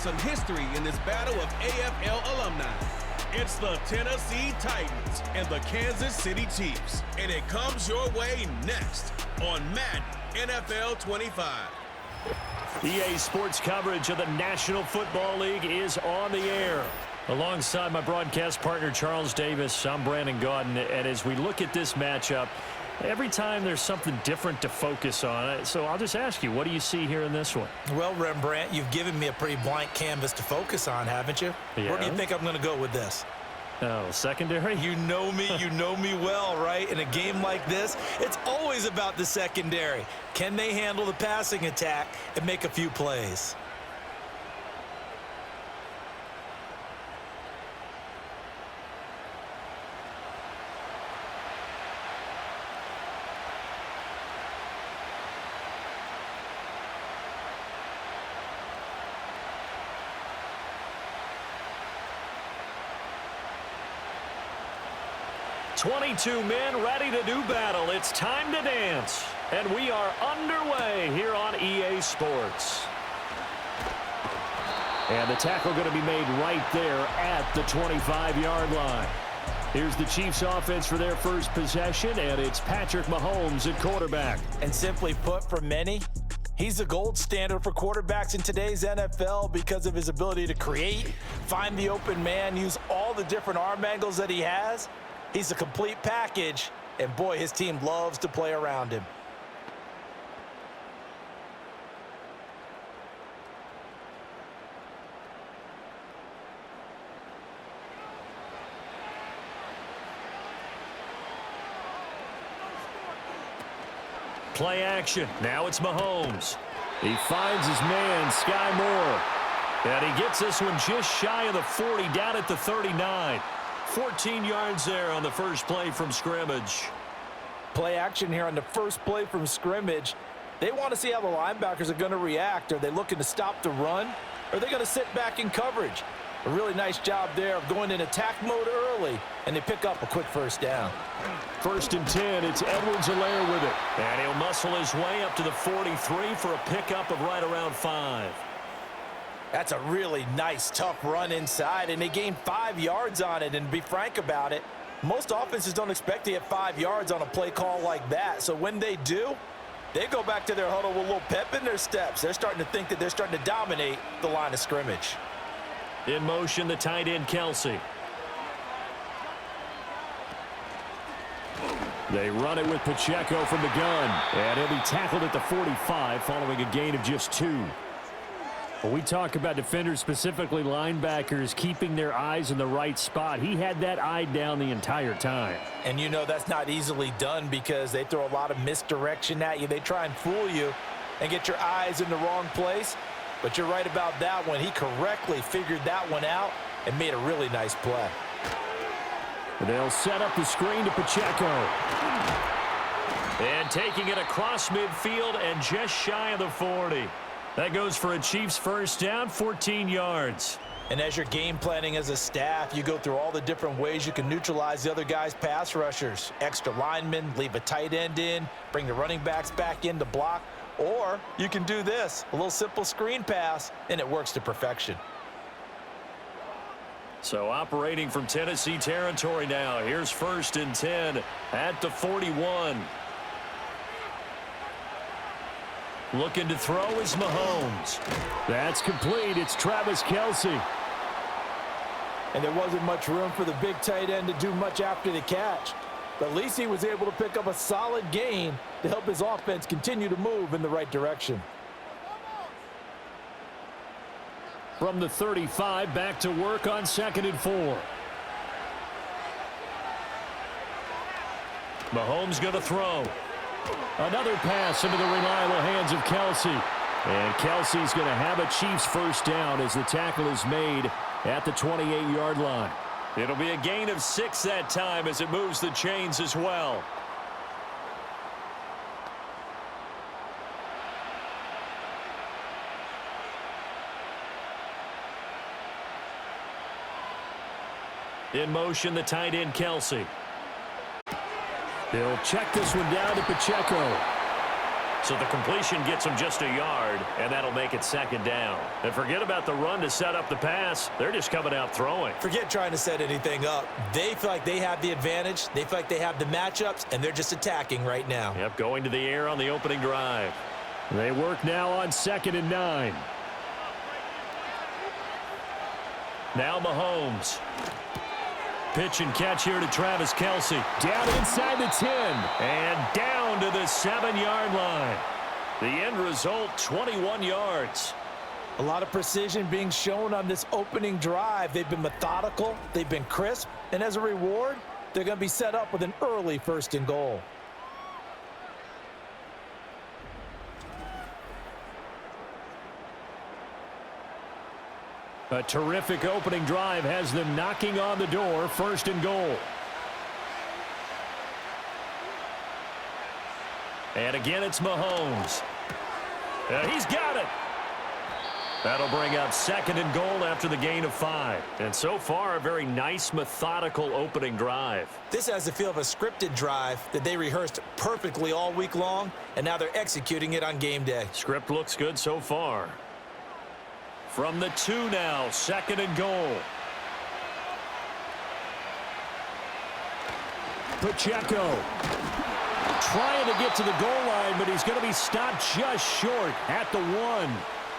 some history in this battle of AFL alumni. It's the Tennessee Titans and the Kansas City Chiefs, and it comes your way next on Madden NFL 25. EA Sports coverage of the National Football League is on the air. Alongside my broadcast partner, Charles Davis, I'm Brandon Gaudin, and as we look at this matchup, every time there's something different to focus on. So I'll just ask you, what do you see here in this one? Well, Rembrandt, you've given me a pretty blank canvas to focus on, haven't you? Yeah. Where do you think I'm going to go with this? Oh, secondary? You know me well, right? In a game like this, it's always about the secondary. Can they handle the passing attack and make a few plays? "22 men ready to do battle. It's time to dance." And we are underway here on EA Sports. And the tackle going to be made right there at the 25-yard line. Here's the Chiefs offense for their first possession, and it's Patrick Mahomes at quarterback. And simply put, for many, he's the gold standard for quarterbacks in today's NFL because of his ability to create, find the open man, use all the different arm angles that he has. He's a complete package, and boy, his team loves to play around him. Play action. Now it's Mahomes. He finds his man, Sky Moore. And he gets this one just shy of the 40, down at the 39. 14 yards there on the first play from scrimmage. Play action here on the first play from scrimmage. They want to see how the linebackers are going to react. Are they looking to stop the run? Or are they going to sit back in coverage? A really nice job there of going in attack mode early, and they pick up a quick first down. 1st and 10, it's Edwards-Helaire with it. And he'll muscle his way up to the 43 for a pickup of right around 5. That's a really nice, tough run inside, and they gained 5 yards on it. And to be frank about it, most offenses don't expect to get 5 yards on a play call like that. So when they do, they go back to their huddle with a little pep in their steps. They're starting to think that they're starting to dominate the line of scrimmage. In motion, the tight end, Kelsey. They run it with Pacheco from the gun. And he'll be tackled at the 45 following a gain of just 2. When we talk about defenders, specifically linebackers, keeping their eyes in the right spot, he had that eye down the entire time. And you know that's not easily done because they throw a lot of misdirection at you. They try and fool you and get your eyes in the wrong place. But you're right about that one. He correctly figured that one out and made a really nice play. They'll set up the screen to Pacheco. And taking it across midfield and just shy of the 40. That goes for a Chiefs first down, 14 yards. And as you're game planning as a staff, you go through all the different ways you can neutralize the other guy's pass rushers. Extra linemen, leave a tight end in, bring the running backs back in to block. Or you can do this, a little simple screen pass, and it works to perfection. So operating from Tennessee territory now. Here's 1st and 10 at the 41. Looking to throw is Mahomes. That's complete. It's Travis Kelce. And there wasn't much room for the big tight end to do much after the catch. But at least he was able to pick up a solid gain to help his offense continue to move in the right direction. From the 35, back to work on 2nd and 4. Mahomes going to throw. Another pass into the reliable hands of Kelce. And Kelce's going to have a Chiefs first down as the tackle is made at the 28-yard line. It'll be a gain of 6 that time as it moves the chains as well. In motion, the tight end, Kelce. They'll check this one down to Pacheco. So the completion gets them just a yard, and that'll make it second down. And forget about the run to set up the pass. They're just coming out throwing. Forget trying to set anything up. They feel like they have the advantage. They feel like they have the matchups, and they're just attacking right now. Yep, going to the air on the opening drive. They work now on 2nd and 9. Now Mahomes. Pitch and catch here to Travis Kelce. Down inside the 10. And down to the 7-yard line. The end result, 21 yards. A lot of precision being shown on this opening drive. They've been methodical. They've been crisp. And as a reward, they're going to be set up with an early 1st and goal. A terrific opening drive has them knocking on the door, 1st and goal. And again, it's Mahomes. He's got it. That'll bring up 2nd and goal after the gain of 5. And so far, a very nice, methodical opening drive. This has the feel of a scripted drive that they rehearsed perfectly all week long, and now they're executing it on game day. Script looks good so far. From the 2 now, 2nd and goal. Pacheco trying to get to the goal line, but he's going to be stopped just short at the 1.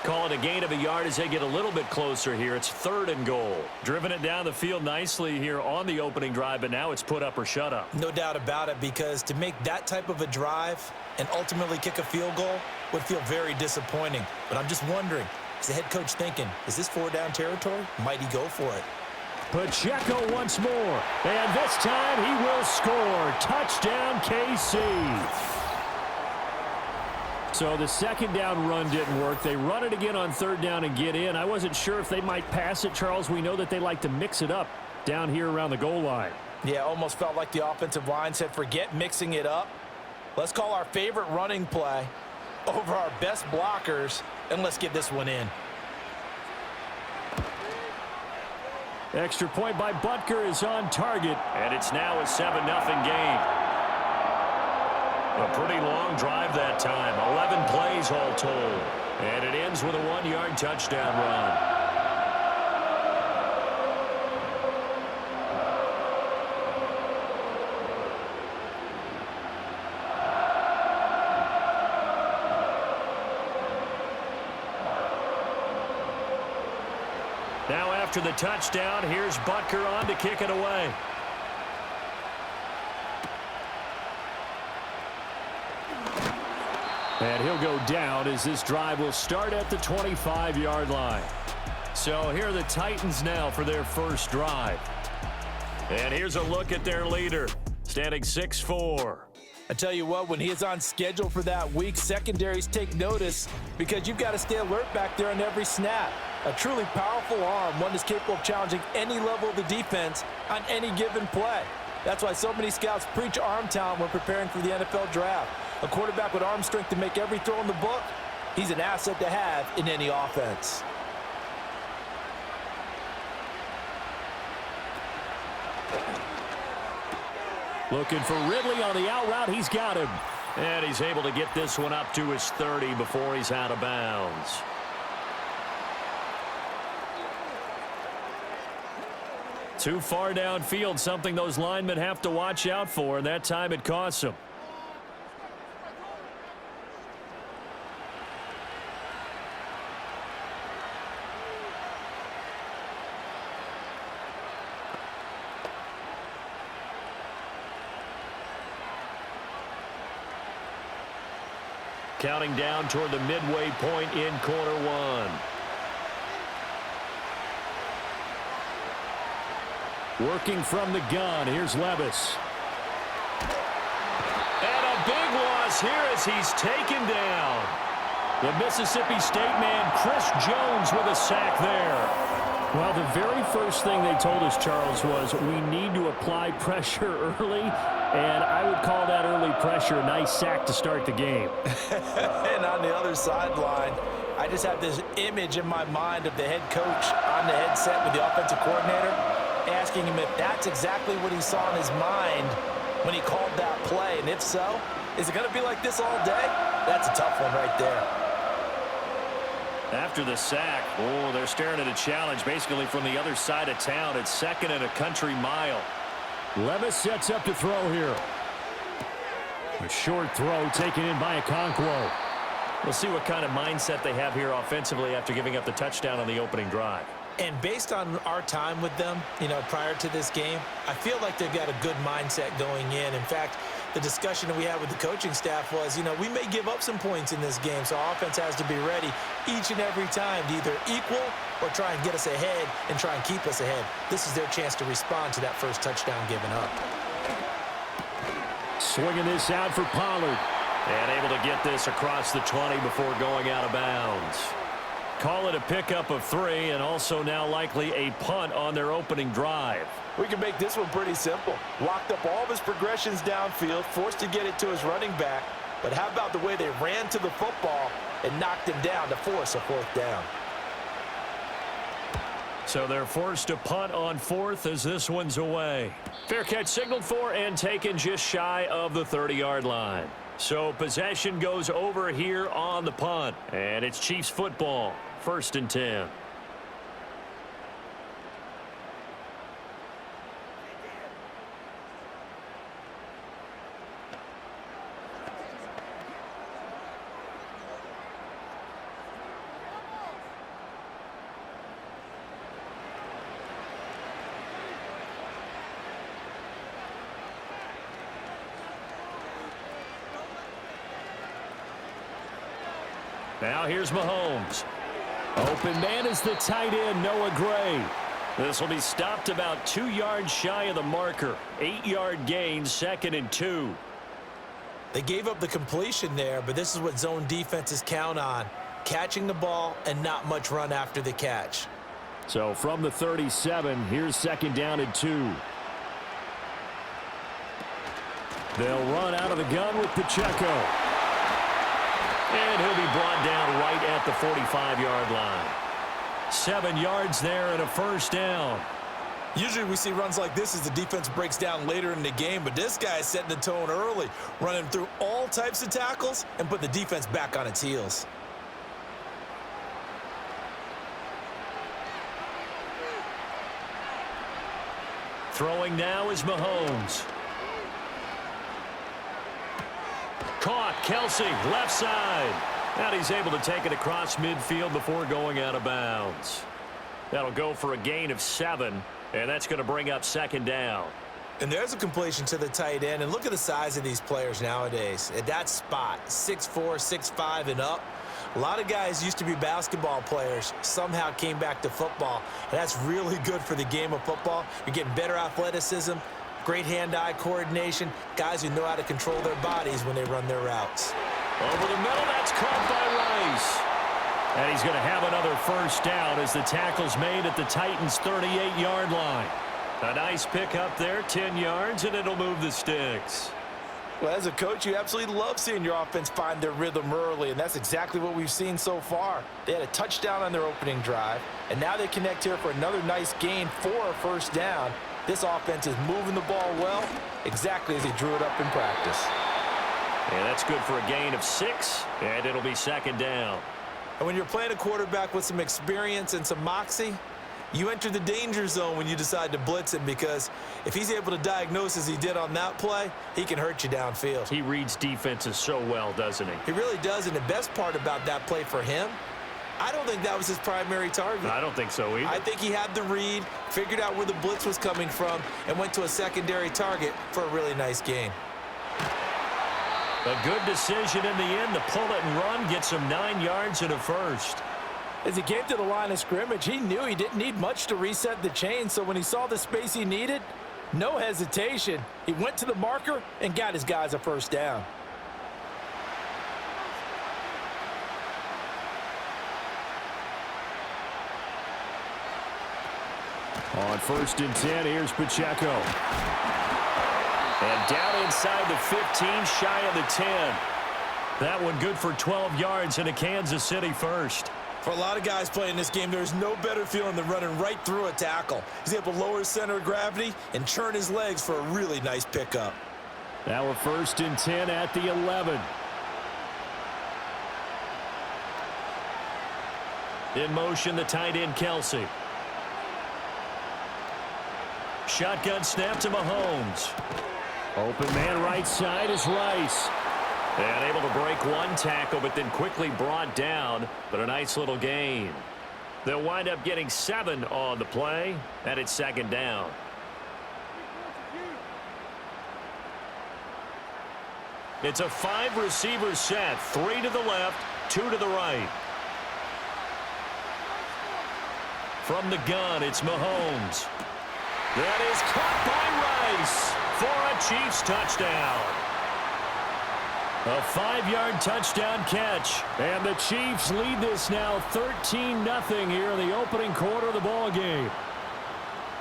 Call it a gain of a yard as they get a little bit closer here. It's 3rd and goal. Driven it down the field nicely here on the opening drive, but now it's put up or shut up. No doubt about it, because to make that type of a drive and ultimately kick a field goal would feel very disappointing. But I'm just wondering, is the head coach thinking, is this 4-down territory? Might he go for it? Pacheco once more, and this time he will score. Touchdown, KC. So the 2nd down run didn't work. They run it again on 3rd down and get in. I wasn't sure if they might pass it, Charles. We know that they like to mix it up down here around the goal line. Yeah, almost felt like the offensive line said, forget mixing it up. Let's call our favorite running play over our best blockers, and let's get this one in. Extra point by Butker is on target. And it's now a 7-0 game. A pretty long drive that time. 11 plays all told. And it ends with a 1-yard touchdown run. Now after the touchdown, here's Butker on to kick it away. And he'll go down as this drive will start at the 25-yard line. So here are the Titans now for their first drive. And here's a look at their leader, standing 6'4". I tell you what, when he is on schedule for that week, secondaries take notice because you've got to stay alert back there on every snap. A truly powerful arm, one that's capable of challenging any level of the defense on any given play. That's why so many scouts preach arm talent when preparing for the NFL draft. A quarterback with arm strength to make every throw in the book, he's an asset to have in any offense. Looking for Ridley on the out route. He's got him. And he's able to get this one up to his 30 before he's out of bounds. Too far downfield, something those linemen have to watch out for, and that time it costs them. Counting down toward the midway point in quarter one. Working from the gun, here's Levis. And a big loss here as he's taken down. The Mississippi State man, Chris Jones, with a sack there. Well, the very first thing they told us, Charles, was we need to apply pressure early, and I would call that early pressure a nice sack to start the game. And on the other sideline, I just have this image in my mind of the head coach on the headset with the offensive coordinator, asking him if that's exactly what he saw in his mind when he called that play. And if so, is it going to be like this all day? That's a tough one right there. After the sack, they're staring at a challenge basically from the other side of town. It's 2nd and a country mile. Levis sets up to throw here. A short throw taken in by Okonkwo. We'll see what kind of mindset they have here offensively after giving up the touchdown on the opening drive. And based on our time with them, prior to this game, I feel like they've got a good mindset going in. In fact, the discussion that we had with the coaching staff was, we may give up some points in this game, so our offense has to be ready each and every time to either equal or try and get us ahead and try and keep us ahead. This is their chance to respond to that first touchdown given up. Swinging this out for Pollard. And able to get this across the 20 before going out of bounds. Call it a pickup of 3, and also now likely a punt on their opening drive. We can make this one pretty simple. Locked up all of his progressions downfield, forced to get it to his running back. But how about the way they ran to the football and knocked him down to force a 4th down? So they're forced to punt on 4th as this one's away. Fair catch signaled for and taken just shy of the 30-yard line. So possession goes over here on the punt. And it's Chiefs football. 1st and 10. Now here's Mahomes. Open man is the tight end, Noah Gray. This will be stopped about 2 yards shy of the marker. 8-yard gain, 2nd and 2. They gave up the completion there, but this is what zone defenses count on. Catching the ball and not much run after the catch. So from the 37, here's 2nd down and 2. They'll run out of the gun with Pacheco. And he'll be brought down right at the 45-yard line. 7 yards there and a 1st down. Usually we see runs like this as the defense breaks down later in the game, but this guy is setting the tone early, running through all types of tackles and put the defense back on its heels. Throwing now is Mahomes. Caught, Kelsey, left side. And he's able to take it across midfield before going out of bounds. That'll go for a gain of 7, and that's going to bring up 2nd down. And there's a completion to the tight end, and look at the size of these players nowadays. At that spot, 6'4", 6'5", and up. A lot of guys used to be basketball players, somehow came back to football, and that's really good for the game of football. You're getting better athleticism, great hand-eye coordination, guys who know how to control their bodies when they run their routes. Over the middle, that's caught by Rice. And he's going to have another 1st down as the tackle's made at the Titans' 38-yard line. A nice pick up there, 10 yards, and it'll move the sticks. Well, as a coach, you absolutely love seeing your offense find their rhythm early, and that's exactly what we've seen so far. They had a touchdown on their opening drive, and now they connect here for another nice gain for a 1st down. This offense is moving the ball well, exactly as they drew it up in practice. And that's good for a gain of 6, and it'll be 2nd down. And when you're playing a quarterback with some experience and some moxie, you enter the danger zone when you decide to blitz him, because if he's able to diagnose as he did on that play, he can hurt you downfield. He reads defenses so well, doesn't he? He really does, and the best part about that play for him, I don't think that was his primary target. I don't think so either. I think he had the read, figured out where the blitz was coming from, and went to a secondary target for a really nice gain. A good decision in the end. The pull it and run gets him 9 yards and a 1st. As he came to the line of scrimmage, he knew he didn't need much to reset the chain, so when he saw the space he needed, no hesitation. He went to the marker and got his guys a 1st down. On 1st and 10, here's Pacheco. And down inside the 15, shy of the 10. That one good for 12 yards and a Kansas City 1st. For a lot of guys playing this game, there's no better feeling than running right through a tackle. He's able to lower his center of gravity and churn his legs for a really nice pickup. Now a 1st and 10 at the 11. In motion, the tight end, Kelsey. Shotgun snap to Mahomes. Open man right side is Rice. And able to break one tackle, but then quickly brought down. But a nice little gain. They'll wind up getting 7 on the play, and it's second down. It's a 5-receiver set. 3 to the left, 2 to the right. From the gun, it's Mahomes. That is caught by Rice for a Chiefs touchdown. A 5-yard touchdown catch. And the Chiefs lead this now 13-0 here in the opening quarter of the ball game.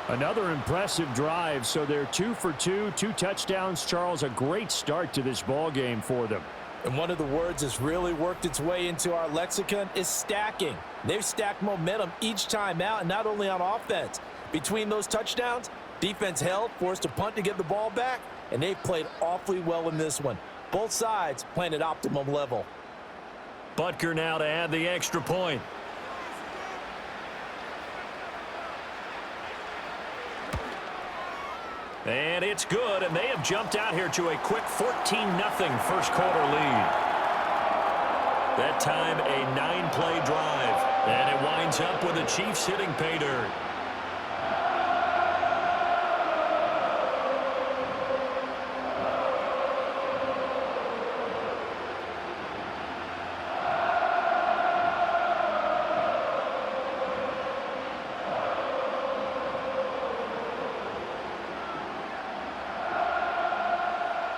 Another impressive drive, so they're 2 for 2, 2 touchdowns. Charles, a great start to this ball game for them. And one of the words that's really worked its way into our lexicon is stacking. They've stacked momentum each time out, and not only on offense. Between those touchdowns, defense held, forced a punt to get the ball back, and they've played awfully well in this one. Both sides playing at optimum level. Butker now to add the extra point. And it's good, and they have jumped out here to a quick 14-0 first quarter lead. That time a 9-play drive, and it winds up with the Chiefs hitting pay dirt.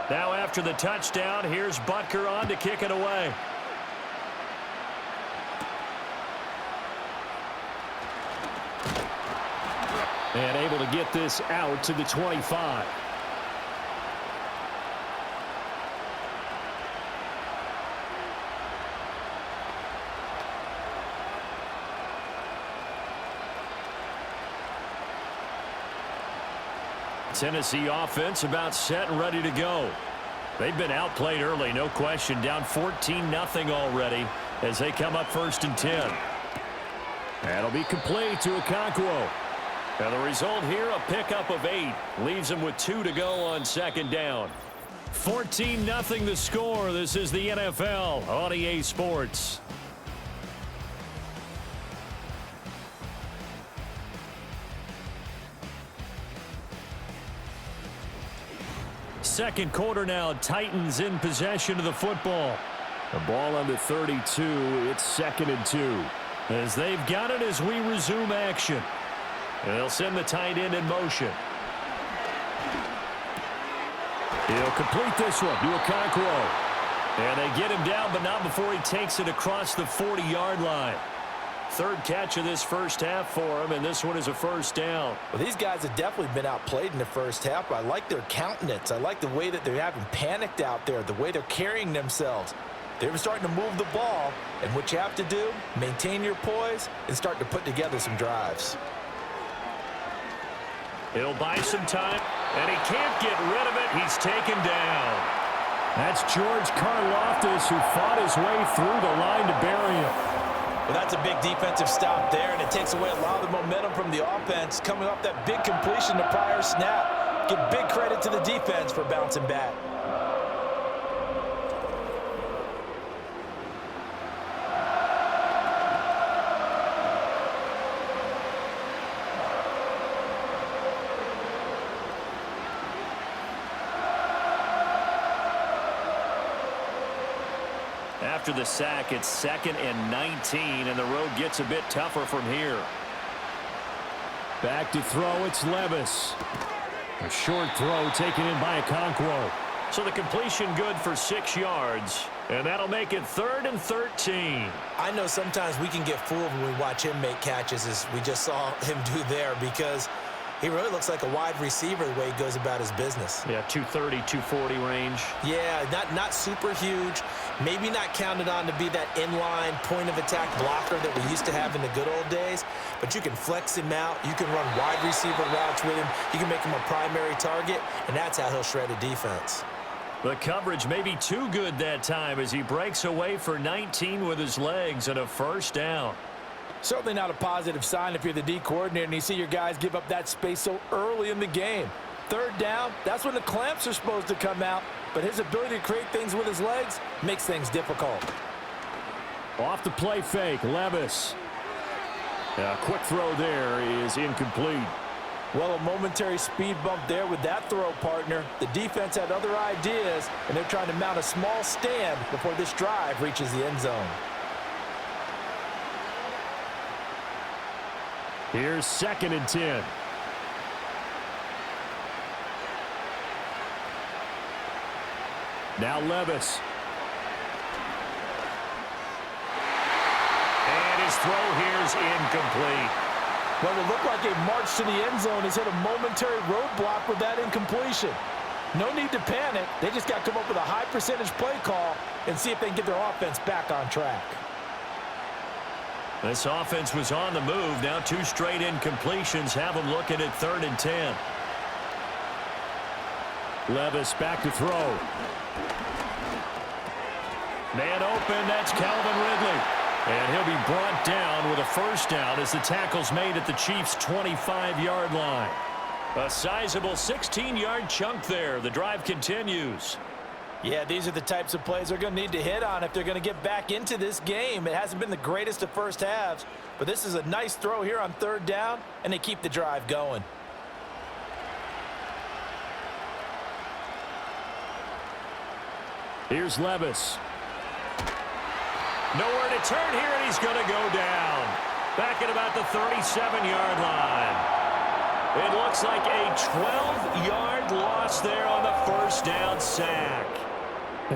Now after the touchdown, here's Butker on to kick it away. And able to get this out to the 25. Tennessee offense about set and ready to go. They've been outplayed early, no question. Down 14-0 already as they come up 1st and 10. That'll be complete to Okonkwo. Now the result here, a pickup of 8. Leaves them with 2 to go on 2nd down. 14-0 the score. This is the NFL on EA Sports. Second quarter now, Titans in possession of the football. The ball on the 32, it's 2nd and 2. As they've got it as we resume action. And they'll send the tight end in motion. He'll complete this one to Okonkwo. And they get him down, but not before he takes it across the 40-yard line. 3rd catch of this first half for him, and this one is a 1st down. Well, these guys have definitely been outplayed in the first half, but I like their countenance. I like the way that they're having panicked out there, the way they're carrying themselves. They're starting to move the ball, and what you have to do, maintain your poise and start to put together some drives. He'll buy some time, and he can't get rid of it. He's taken down. That's George Karlaftis, who fought his way through the line to bury him. Well, that's a big defensive stop there, and it takes away a lot of the momentum from the offense coming off that big completion the prior snap. Give big credit to the defense for bouncing back. After the sack, it's 2nd and 19, and the road gets a bit tougher from here. Back to throw, it's Levis. A short throw taken in by Okonkwo. So the completion good for 6 yards, and that'll make it 3rd and 13. I know sometimes we can get fooled when we watch him make catches, as we just saw him do there, because he really looks like a wide receiver the way he goes about his business. Yeah, 230, 240 range. Yeah, not super huge. Maybe not counted on to be that inline point-of-attack blocker that we used to have in the good old days. But you can flex him out. You can run wide receiver routes with him. You can make him a primary target, and that's how he'll shred a defense. The coverage may be too good that time as he breaks away for 19 with his legs and a 1st down. Certainly not a positive sign if you're the D coordinator and you see your guys give up that space so early in the game. Third down, that's when the clamps are supposed to come out, but his ability to create things with his legs makes things difficult. Off the play fake, Levis. A quick throw there is incomplete. Well, a momentary speed bump there with that throw, partner. The defense had other ideas, and they're trying to mount a small stand before this drive reaches the end zone. Here's 2nd and 10. Now Levis. And his throw here is incomplete. Well, it looked like a march to the end zone has hit a momentary roadblock with that incompletion. No need to panic. They just got to come up with a high percentage play call and see if they can get their offense back on track. This offense was on the move. Now 2 straight incompletions have them looking at 3rd and 10. Levis back to throw. Man open, that's Calvin Ridley. And he'll be brought down with a first down as the tackle's made at the Chiefs' 25-yard line. A sizable 16-yard chunk there. The drive continues. Yeah, these are the types of plays they're going to need to hit on if they're going to get back into this game. It hasn't been the greatest of first halves, but this is a nice throw here on 3rd down, and they keep the drive going. Here's Levis. Nowhere to turn here, and he's going to go down. Back at about the 37-yard line. It looks like a 12-yard loss there on the first down sack.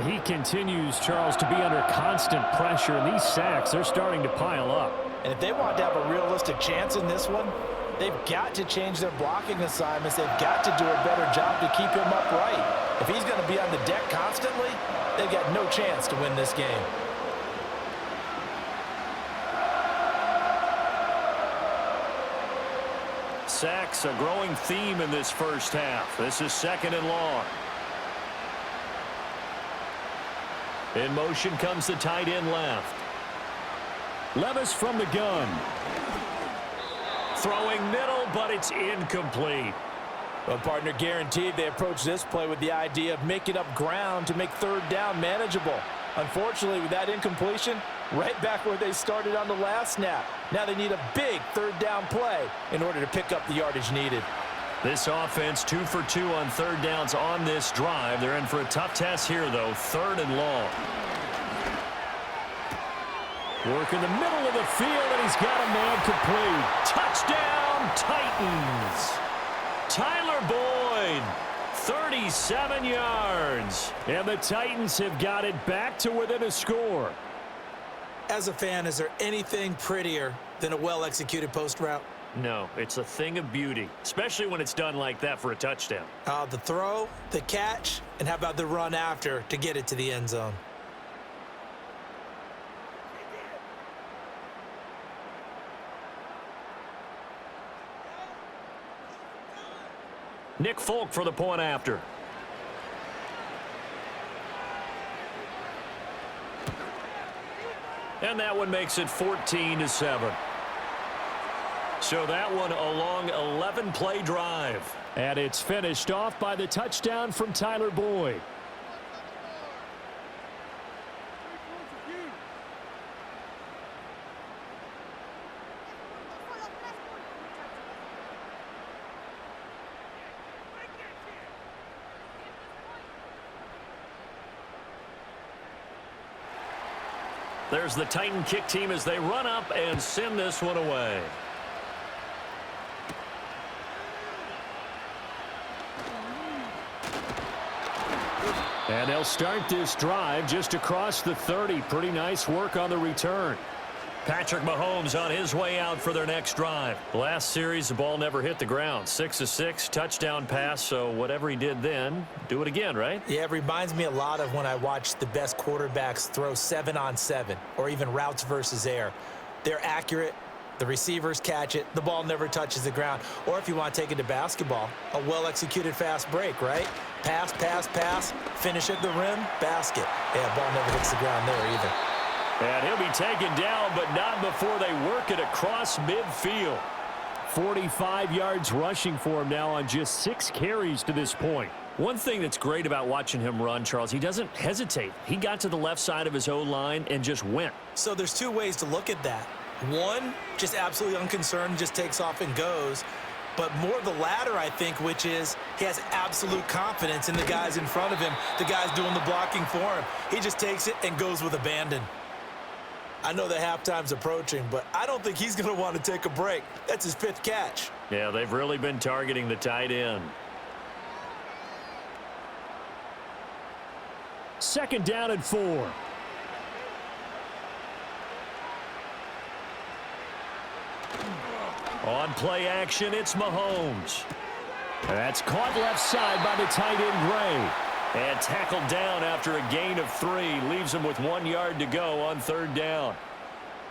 He continues, Charles, to be under constant pressure, and these sacks, they're starting to pile up. And if they want to have a realistic chance in this one, they've got to change their blocking assignments. They've got to do a better job to keep him upright. If he's going to be on the deck constantly, they've got no chance to win this game. Sacks, a growing theme in this first half. This is 2nd and long. In motion comes the tight end left. Levis from the gun. Throwing middle, but it's incomplete. Well, partner, guaranteed they approach this play with the idea of making up ground to make 3rd down manageable. Unfortunately, with that incompletion, right back where they started on the last snap. Now they need a big 3rd down play in order to pick up the yardage needed. This offense 2 for 2 on 3rd downs on this drive. They're in for a tough test here, though. 3rd and long. Work in the middle of the field, and he's got a man complete. Touchdown, Titans. Tyler Boyd, 37 yards. And the Titans have got it back to within a score. As a fan, is there anything prettier than a well-executed post route? No, it's a thing of beauty, especially when it's done like that for a touchdown. The throw, the catch, and how about the run after to get it to the end zone? Nick Folk for the point after. And that one makes it 14-7. So that one a long 11-play drive. And it's finished off by the touchdown from Tyler Boyd. There's the Titan kick team as they run up and send this one away. And they'll start this drive just across the 30. Pretty nice work on the return. Patrick Mahomes on his way out for their next drive. Last series, the ball never hit the ground. 6 of 6, touchdown pass, so whatever he did then, do it again, right? Yeah, it reminds me a lot of when I watch the best quarterbacks throw 7-on-7 or even routes versus air. They're accurate. The receivers catch it. The ball never touches the ground. Or if you want to take it to basketball, a well-executed fast break, right? Pass, pass, pass, finish at the rim, basket. Yeah, ball never hits the ground there either. And he'll be taken down, but not before they work it across midfield. 45 yards rushing for him now on just 6 carries to this point. One thing that's great about watching him run, Charles, he doesn't hesitate. He got to the left side of his O-line and just went. So there's 2 ways to look at that. One, just absolutely unconcerned, just takes off and goes. But more the latter, I think, which is he has absolute confidence in the guys in front of him, the guys doing the blocking for him. He just takes it and goes with abandon. I know that halftime's approaching, but I don't think he's going to want to take a break. That's his 5th catch. Yeah, they've really been targeting the tight end. 2nd down and 4. On play action, it's Mahomes. That's caught left side by the tight end, Gray. And tackled down after a gain of 3. Leaves him with 1 yard to go on 3rd down.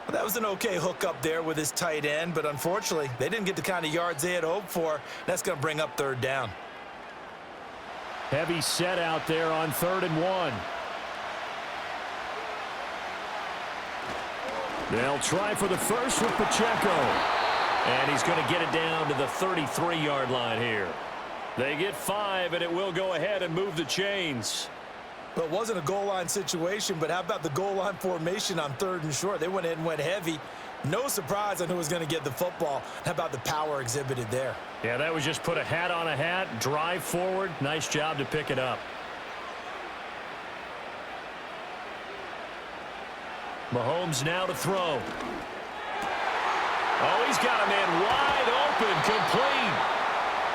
Well, that was an okay hook up there with his tight end, but unfortunately, they didn't get the kind of yards they had hoped for. That's going to bring up 3rd down. Heavy set out there on 3rd and 1. They'll try for the first with Pacheco. And he's going to get it down to the 33-yard line here. They get 5, and it will go ahead and move the chains. But it wasn't a goal line situation, but how about the goal line formation on 3rd and short? They went in and went heavy. No surprise on who was going to get the football. How about the power exhibited there? Yeah, that was just put a hat on a hat, drive forward. Nice job to pick it up. Mahomes now to throw. Oh, he's got a man wide open, complete.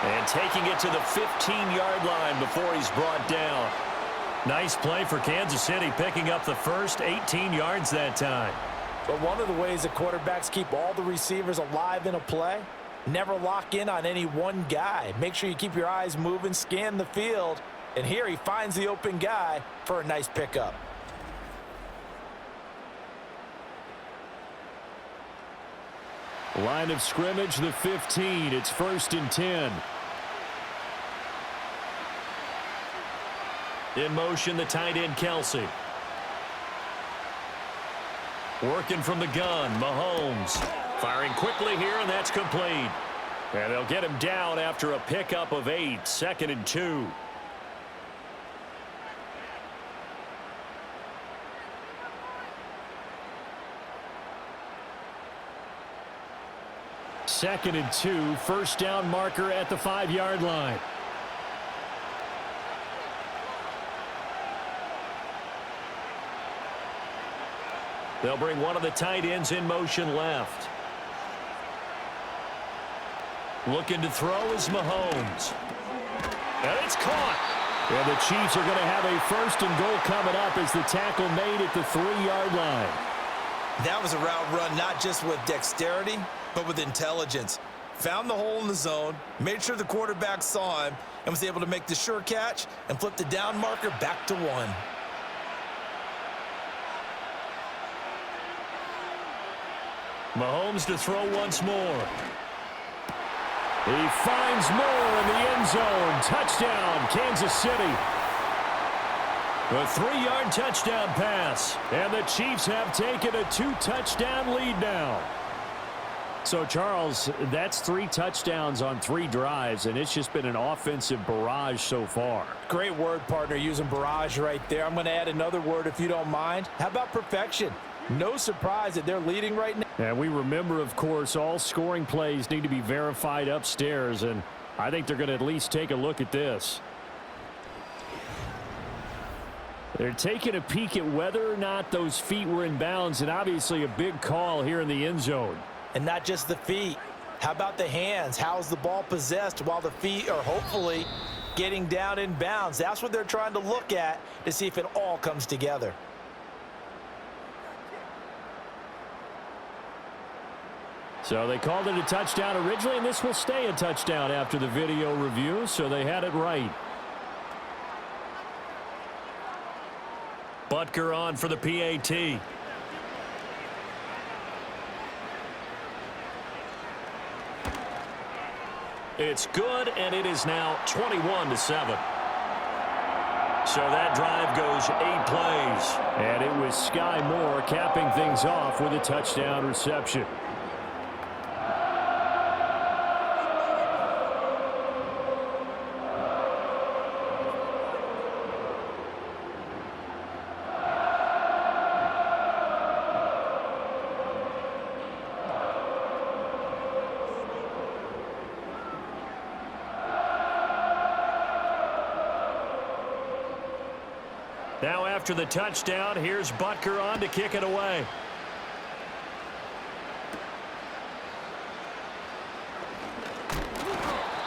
And taking it to the 15-yard line before he's brought down. Nice play for Kansas City, picking up the first 18 yards that time. But one of the ways that quarterbacks keep all the receivers alive in a play, never lock in on any one guy. Make sure you keep your eyes moving, scan the field. And here he finds the open guy for a nice pickup. Line of scrimmage, the 15. It's 1st and 10. In motion, the tight end, Kelsey. Working from the gun, Mahomes. Firing quickly here, and that's complete. And they'll get him down after a pickup of 8, 2nd and 2. Second and 2, 1st down marker at the 5-yard line. They'll bring one of the tight ends in motion left. Looking to throw is Mahomes. And it's caught. And the Chiefs are going to have a 1st and goal coming up as the tackle made at the 3-yard line. That was a route run not just with dexterity, but with intelligence. Found the hole in the zone, made sure the quarterback saw him, and was able to make the sure catch and flip the down marker back to 1. Mahomes to throw once more. He finds Moore in the end zone. Touchdown, Kansas City. A 3-yard touchdown pass. And the Chiefs have taken a 2-touchdown lead now. So, Charles, that's 3 touchdowns on 3 drives, and it's just been an offensive barrage so far. Great word, partner, using barrage right there. I'm going to add another word if you don't mind. How about perfection? No surprise that they're leading right now. And we remember, of course, all scoring plays need to be verified upstairs, and I think they're going to at least take a look at this. They're taking a peek at whether or not those feet were in bounds, and obviously a big call here in the end zone. And not just the feet. How about the hands? How's the ball possessed while the feet are hopefully getting down in bounds? That's what they're trying to look at to see if it all comes together. So they called it a touchdown originally, and this will stay a touchdown after the video review, so they had it right. Butker on for the PAT. It's good, and it is now 21-7. So that drive goes 8 plays. And it was Sky Moore capping things off with a touchdown reception. Now after the touchdown, here's Butker on to kick it away.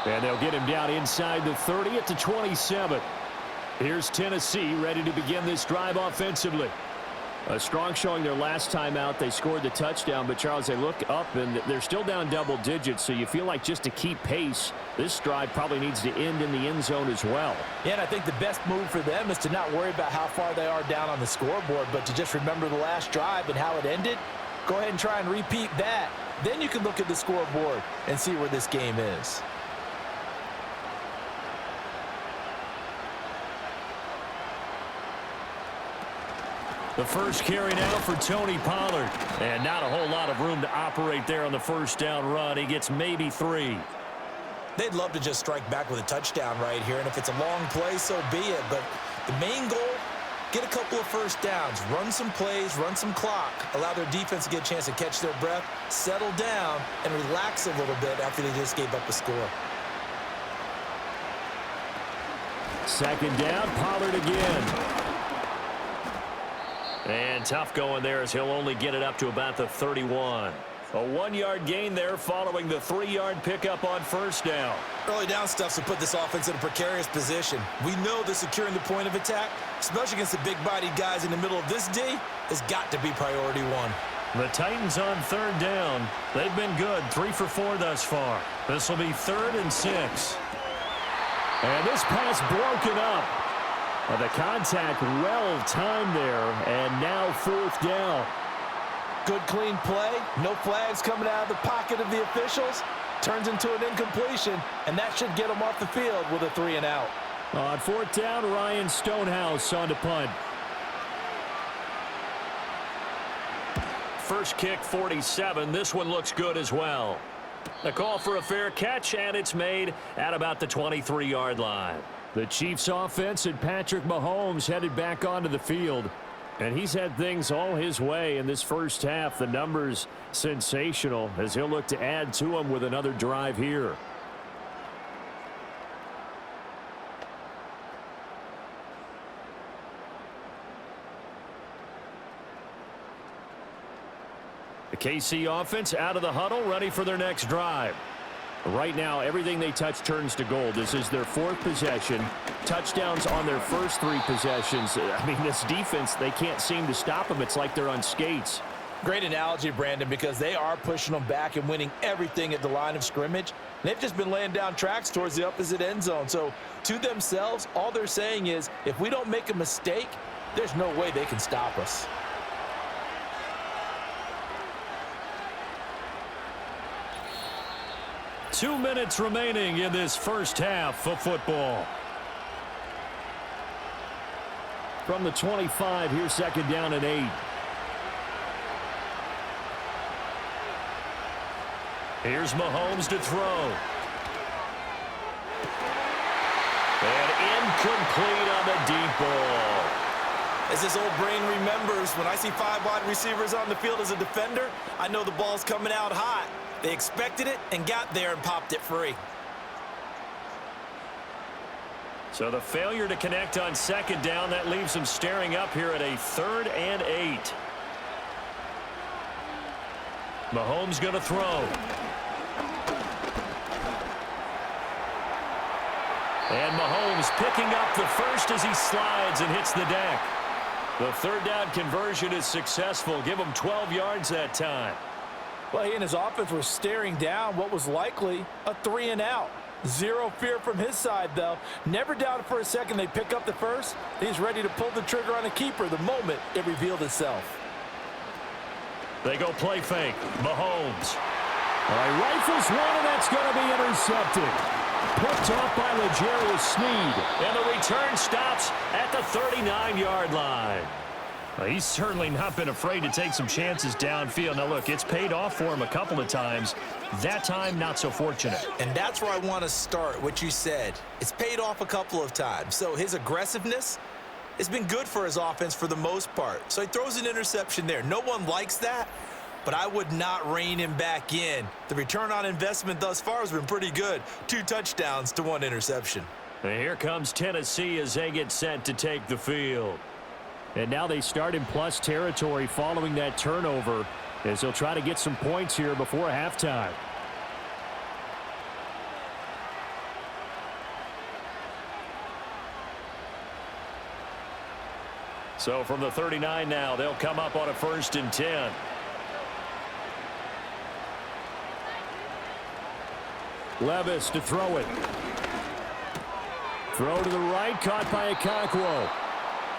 And they'll get him down inside the 30 at the 27. Here's Tennessee ready to begin this drive offensively. A strong showing their last time out. They scored the touchdown, but Charles, they look up and they're still down double digits, so you feel like just to keep pace, this drive probably needs to end in the end zone as well. Yeah, and I think the best move for them is to not worry about how far they are down on the scoreboard, but to just remember the last drive and how it ended. Go ahead and try and repeat that. Then you can look at the scoreboard and see where this game is. The first carry now for Tony Pollard. And not a whole lot of room to operate there on the first down run. He gets maybe 3. They'd love to just strike back with a touchdown right here, and if it's a long play, so be it. But the main goal, get a couple of first downs, run some plays, run some clock, allow their defense to get a chance to catch their breath, settle down, and relax a little bit after they just gave up a score. Second down, Pollard again. And tough going there as he'll only get it up to about the 31. A 1-yard gain there following the 3-yard pickup on first down. Early down stuff's to put this offense in a precarious position. We know that securing the point of attack, especially against the big-bodied guys in the middle of this D, has got to be priority 1. The Titans on third down. They've been good, 3 for 4 thus far. This will be 3rd and 6. And this pass broken up. The contact well timed there, and now 4th down. Good clean play, no flags coming out of the pocket of the officials. Turns into an incompletion, and that should get them off the field with a 3 and out. On 4th down, Ryan Stonehouse on to punt. First kick, 47. This one looks good as well. A call for a fair catch, and it's made at about the 23-yard line. The Chiefs offense and Patrick Mahomes headed back onto the field. And he's had things all his way in this first half. The numbers sensational as he'll look to add to them with another drive here. The KC offense out of the huddle, ready for their next drive. Right now, everything they touch turns to gold. This is their 4th possession. Touchdowns on their first 3 possessions. I mean, this defense, they can't seem to stop them. It's like they're on skates. Great analogy, Brandon, because they are pushing them back and winning everything at the line of scrimmage. They've just been laying down tracks towards the opposite end zone. So, to themselves, all they're saying is, if we don't make a mistake, there's no way they can stop us. Two minutes remaining in this first half of football. From the 25, here's 2nd down and 8. Here's Mahomes to throw. And incomplete on the deep ball. As this old brain remembers, when I see 5 wide receivers on the field as a defender, I know the ball's coming out hot. They expected it and got there and popped it free. So the failure to connect on 2nd down, that leaves them staring up here at a 3rd and 8. Mahomes going to throw. And Mahomes picking up the first as he slides and hits the deck. The 3rd down conversion is successful. Give him 12 yards that time. Well, he and his offense were staring down what was likely a 3 and out. Zero fear from his side, though. Never doubted for a second they pick up the first. He's ready to pull the trigger on a keeper the moment it revealed itself. They go play fake. Mahomes. All right, rifles one, and that's going to be intercepted. Picked off by L'Jarius Sneed. And the return stops at the 39-yard line. Well, he's certainly not been afraid to take some chances downfield. Now, look, it's paid off for him a couple of times. That time, not so fortunate. And that's where I want to start, what you said. It's paid off a couple of times. So his aggressiveness has been good for his offense for the most part. So he throws an interception there. No one likes that, but I would not rein him back in. The return on investment thus far has been pretty good. 2 touchdowns to 1 interception. And here comes Tennessee as they get set to take the field. And now they start in plus territory following that turnover as they'll try to get some points here before halftime. So from the 39 now, they'll come up on a 1st and 10. Levis to throw it. Throw to the right, caught by Okonkwo.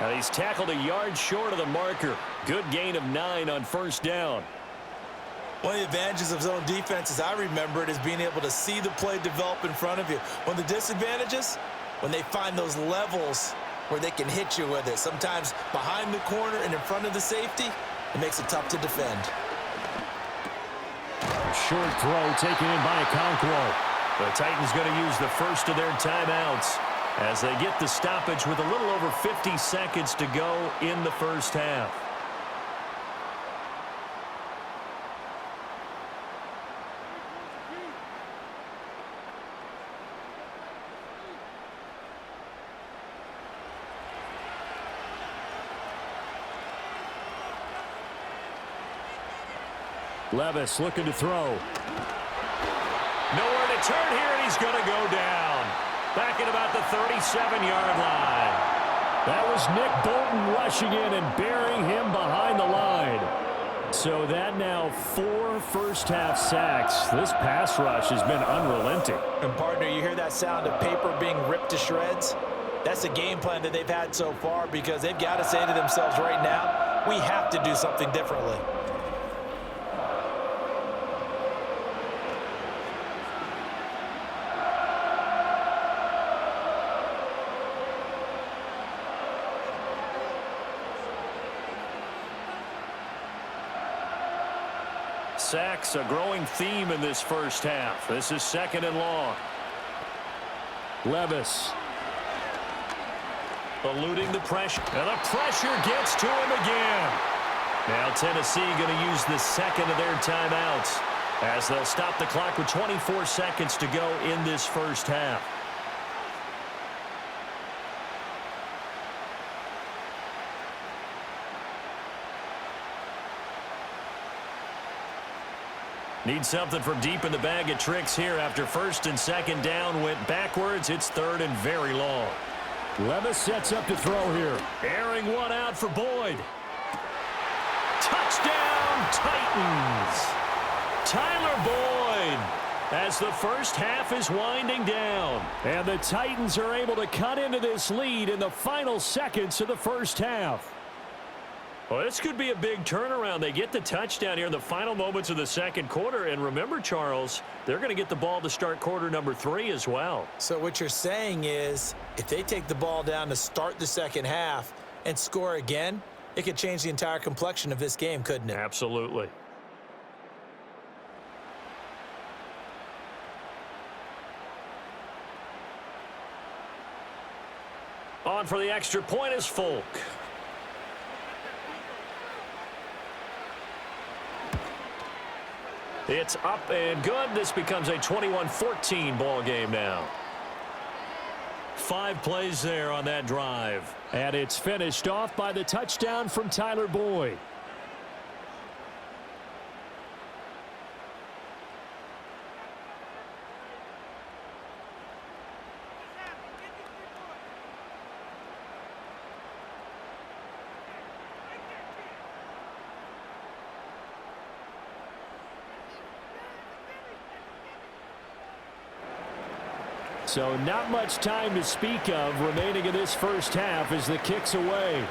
Now he's tackled a yard short of the marker. Good gain of 9 on 1st down. One of the advantages of zone defense, as I remember it, is being able to see the play develop in front of you. One of the disadvantages, when they find those levels where they can hit you with it. Sometimes behind the corner and in front of the safety, it makes it tough to defend. A short throw taken in by Okonkwo. The Titans going to use the first of their timeouts as they get the stoppage with a little over 50 seconds to go in the first half. Levis looking to throw. Nowhere to turn here, and he's going to go down. Back at about the 37-yard line. That was Nick Bolton rushing in and burying him behind the line. So that now 4 first-half sacks. This pass rush has been unrelenting. And partner, you hear that sound of paper being ripped to shreds? That's the game plan that they've had so far, because they've got to say to themselves right now, we have to do something differently. Sacks, a growing theme in this first half. This is 2nd and long. Levis. Eluding the pressure. And the pressure gets to him again. Now Tennessee going to use the second of their timeouts as they'll stop the clock with 24 seconds to go in this first half. Need something from deep in the bag of tricks here after 1st and 2nd down went backwards. It's 3rd and very long. Levis sets up to throw here. Airing one out for Boyd. Touchdown, Titans. Tyler Boyd as the first half is winding down. And the Titans are able to cut into this lead in the final seconds of the first half. Well, this could be a big turnaround. They get the touchdown here in the final moments of the second quarter. And remember, Charles, they're going to get the ball to start quarter number 3 as well. So what you're saying is if they take the ball down to start the second half and score again, it could change the entire complexion of this game, couldn't it? Absolutely. On for the extra point is Folk. It's up and good. This becomes a 21-14 ball game now. 5 plays there on that drive. And it's finished off by the touchdown from Tyler Boyd. So not much time to speak of remaining in this first half as the kick's away.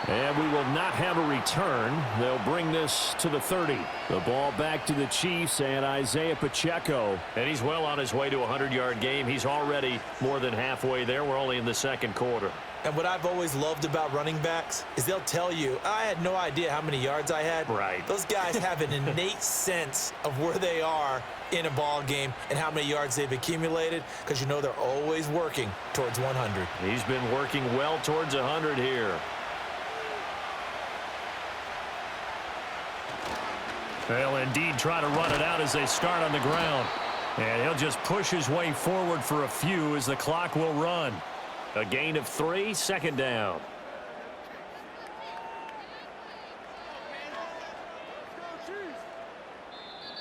And we will not have a return. They'll bring this to the 30. The ball back to the Chiefs and Isaiah Pacheco. And he's well on his way to a 100-yard game. He's already more than halfway there. We're only in the second quarter. And what I've always loved about running backs is they'll tell you, I had no idea how many yards I had. Right. Those guys have an innate sense of where they are in a ball game and how many yards they've accumulated, because you know they're always working towards 100. He's been working well towards 100 here. They'll indeed try to run it out as they start on the ground. And he'll just push his way forward for a few as the clock will run. A gain of 3, second down.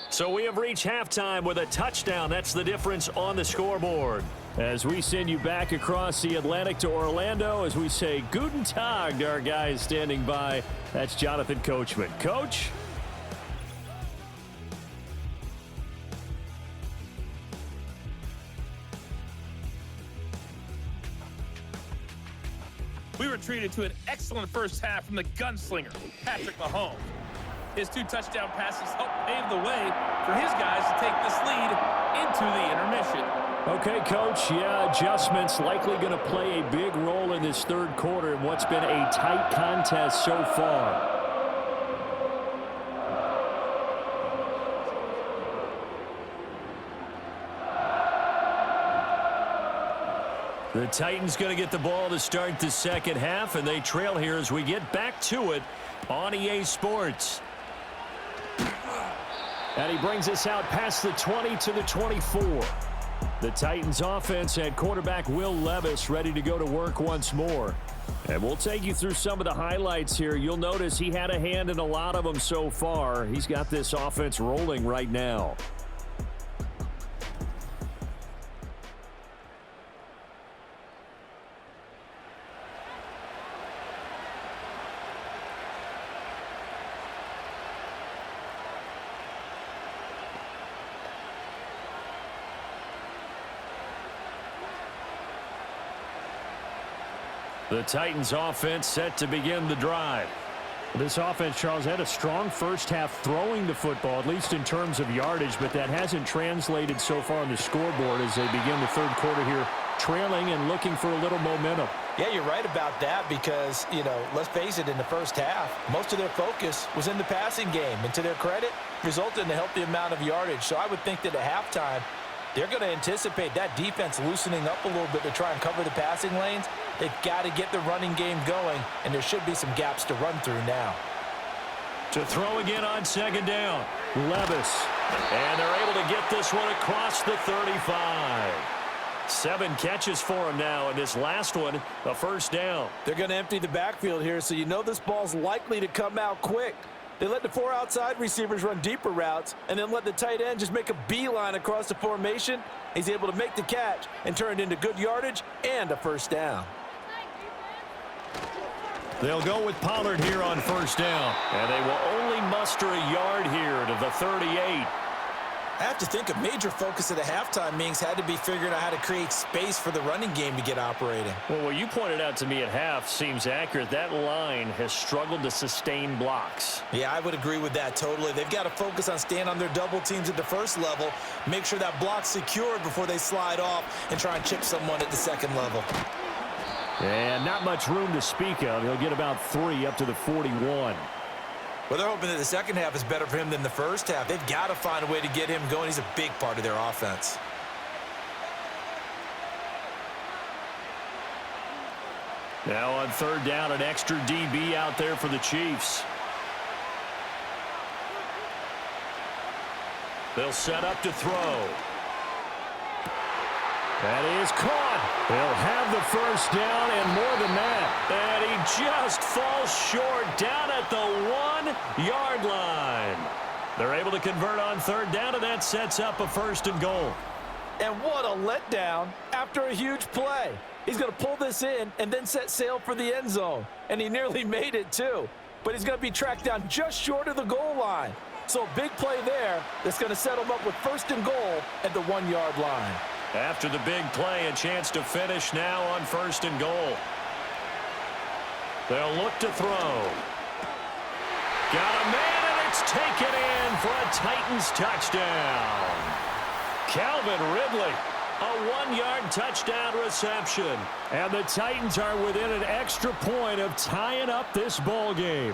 So we have reached halftime with a touchdown. That's the difference on the scoreboard. As we send you back across the Atlantic to Orlando, as we say Guten Tag to our guys standing by, that's Jonathan Coachman. Coach? We were treated to an excellent first half from the gunslinger, Patrick Mahomes. His 2 touchdown passes helped pave the way for his guys to take this lead into the intermission. Okay, Coach, yeah, adjustments likely going to play a big role in this third quarter in what's been a tight contest so far. The Titans going to get the ball to start the second half, and they trail here as we get back to it on EA Sports. And he brings us out past the 20 to the 24. The Titans offense and quarterback Will Levis ready to go to work once more. And we'll take you through some of the highlights here. You'll notice he had a hand in a lot of them so far. He's got this offense rolling right now. The Titans offense set to begin the drive. This offense, Charles, had a strong first half throwing the football, at least in terms of yardage, but that hasn't translated so far on the scoreboard as they begin the third quarter here, trailing and looking for a little momentum. Yeah, you're right about that because, you know, let's face it, in the first half, most of their focus was in the passing game. And to their credit, resulted in a healthy amount of yardage. So I would think that at halftime, they're going to anticipate that defense loosening up a little bit to try and cover the passing lanes. They've got to get the running game going, and there should be some gaps to run through now. To throw again on second down, Levis. And they're able to get this one across the 35. 7 catches for him now, and this last one, a first down. They're going to empty the backfield here, so you know this ball's likely to come out quick. They let the 4 outside receivers run deeper routes and then let the tight end just make a beeline across the formation. He's able to make the catch and turn it into good yardage and a first down. They'll go with Pollard here on first down, and they will only muster a yard here to the 38. I have to think a major focus of the halftime meetings had to be figuring out how to create space for the running game to get operating. Well, what you pointed out to me at half seems accurate. That line has struggled to sustain blocks. Yeah, I would agree with that totally. They've got to focus on staying on their double teams at the first level, make sure that block's secured before they slide off and try and chip someone at the second level. And not much room to speak of. He'll get about 3 up to the 41. Well, they're hoping that the second half is better for him than the first half. They've got to find a way to get him going. He's a big part of their offense. Now on third down, an extra DB out there for the Chiefs. They'll set up to throw. That is caught. They'll have the first down and more than that. And he just falls short down at the 1-yard line. They're able to convert on third down, and that sets up a first and goal. And what a letdown after a huge play. He's going to pull this in and then set sail for the end zone. And he nearly made it, too. But he's going to be tracked down just short of the goal line. So a big play there that's going to set him up with first and goal at the 1-yard line. After the big play, a chance to finish now on first and goal. They'll look to throw. Got a man, and it's taken in for a Titans touchdown. Calvin Ridley, a 1-yard touchdown reception. And the Titans are within an extra point of tying up this ball game.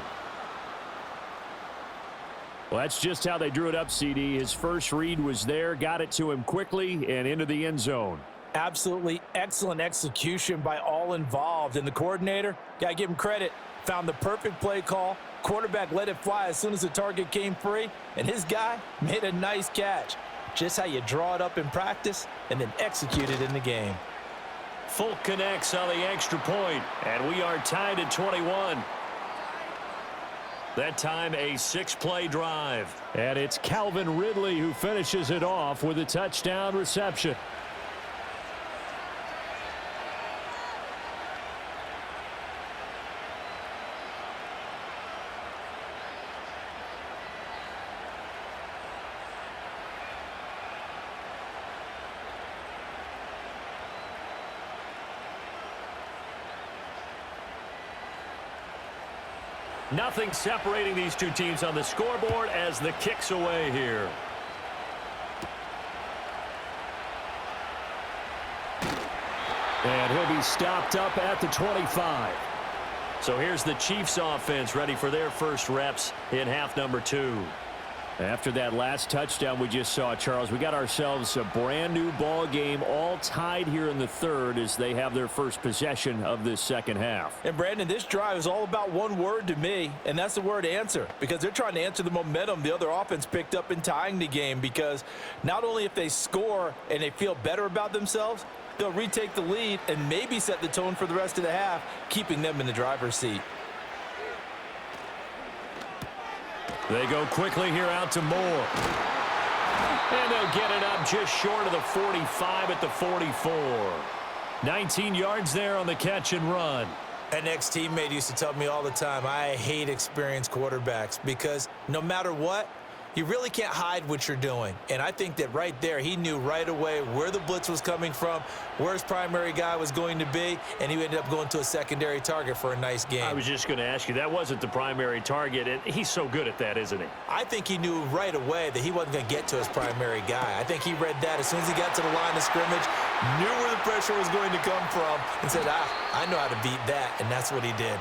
Well, that's just how they drew it up, CD. His first read was there, got it to him quickly, and into the end zone. Absolutely excellent execution by all involved. And the coordinator, got to give him credit, found the perfect play call. Quarterback let it fly as soon as the target came free, and his guy made a nice catch. Just how you draw it up in practice and then execute it in the game. Folk connects on the extra point, and we are tied at 21. That time a 6-play drive. And it's Calvin Ridley who finishes it off with a touchdown reception. Nothing separating these two teams on the scoreboard as the kick's away here. And he'll be stopped up at the 25. So here's the Chiefs offense ready for their first reps in half number 2. After that last touchdown we just saw, Charles, we got ourselves a brand new ball game, all tied here in the third as they have their first possession of this second half. And Brandon, this drive is all about one word to me, and that's the word answer, because they're trying to answer the momentum the other offense picked up in tying the game, because not only if they score and they feel better about themselves, they'll retake the lead and maybe set the tone for the rest of the half, keeping them in the driver's seat. They go quickly here out to Moore. And they'll get it up just short of the 45 at the 44. 19 yards there on the catch and run. An ex-teammate used to tell me all the time, I hate experienced quarterbacks because no matter what, you really can't hide what you're doing. And I think that right there, he knew right away where the blitz was coming from, where his primary guy was going to be, and he ended up going to a secondary target for a nice game. I was just going to ask you, that wasn't the primary target, and he's so good at that, isn't he? I think he knew right away that he wasn't going to get to his primary guy. I think he read that as soon as he got to the line of scrimmage, knew where the pressure was going to come from, and said, I know how to beat that, and that's what he did.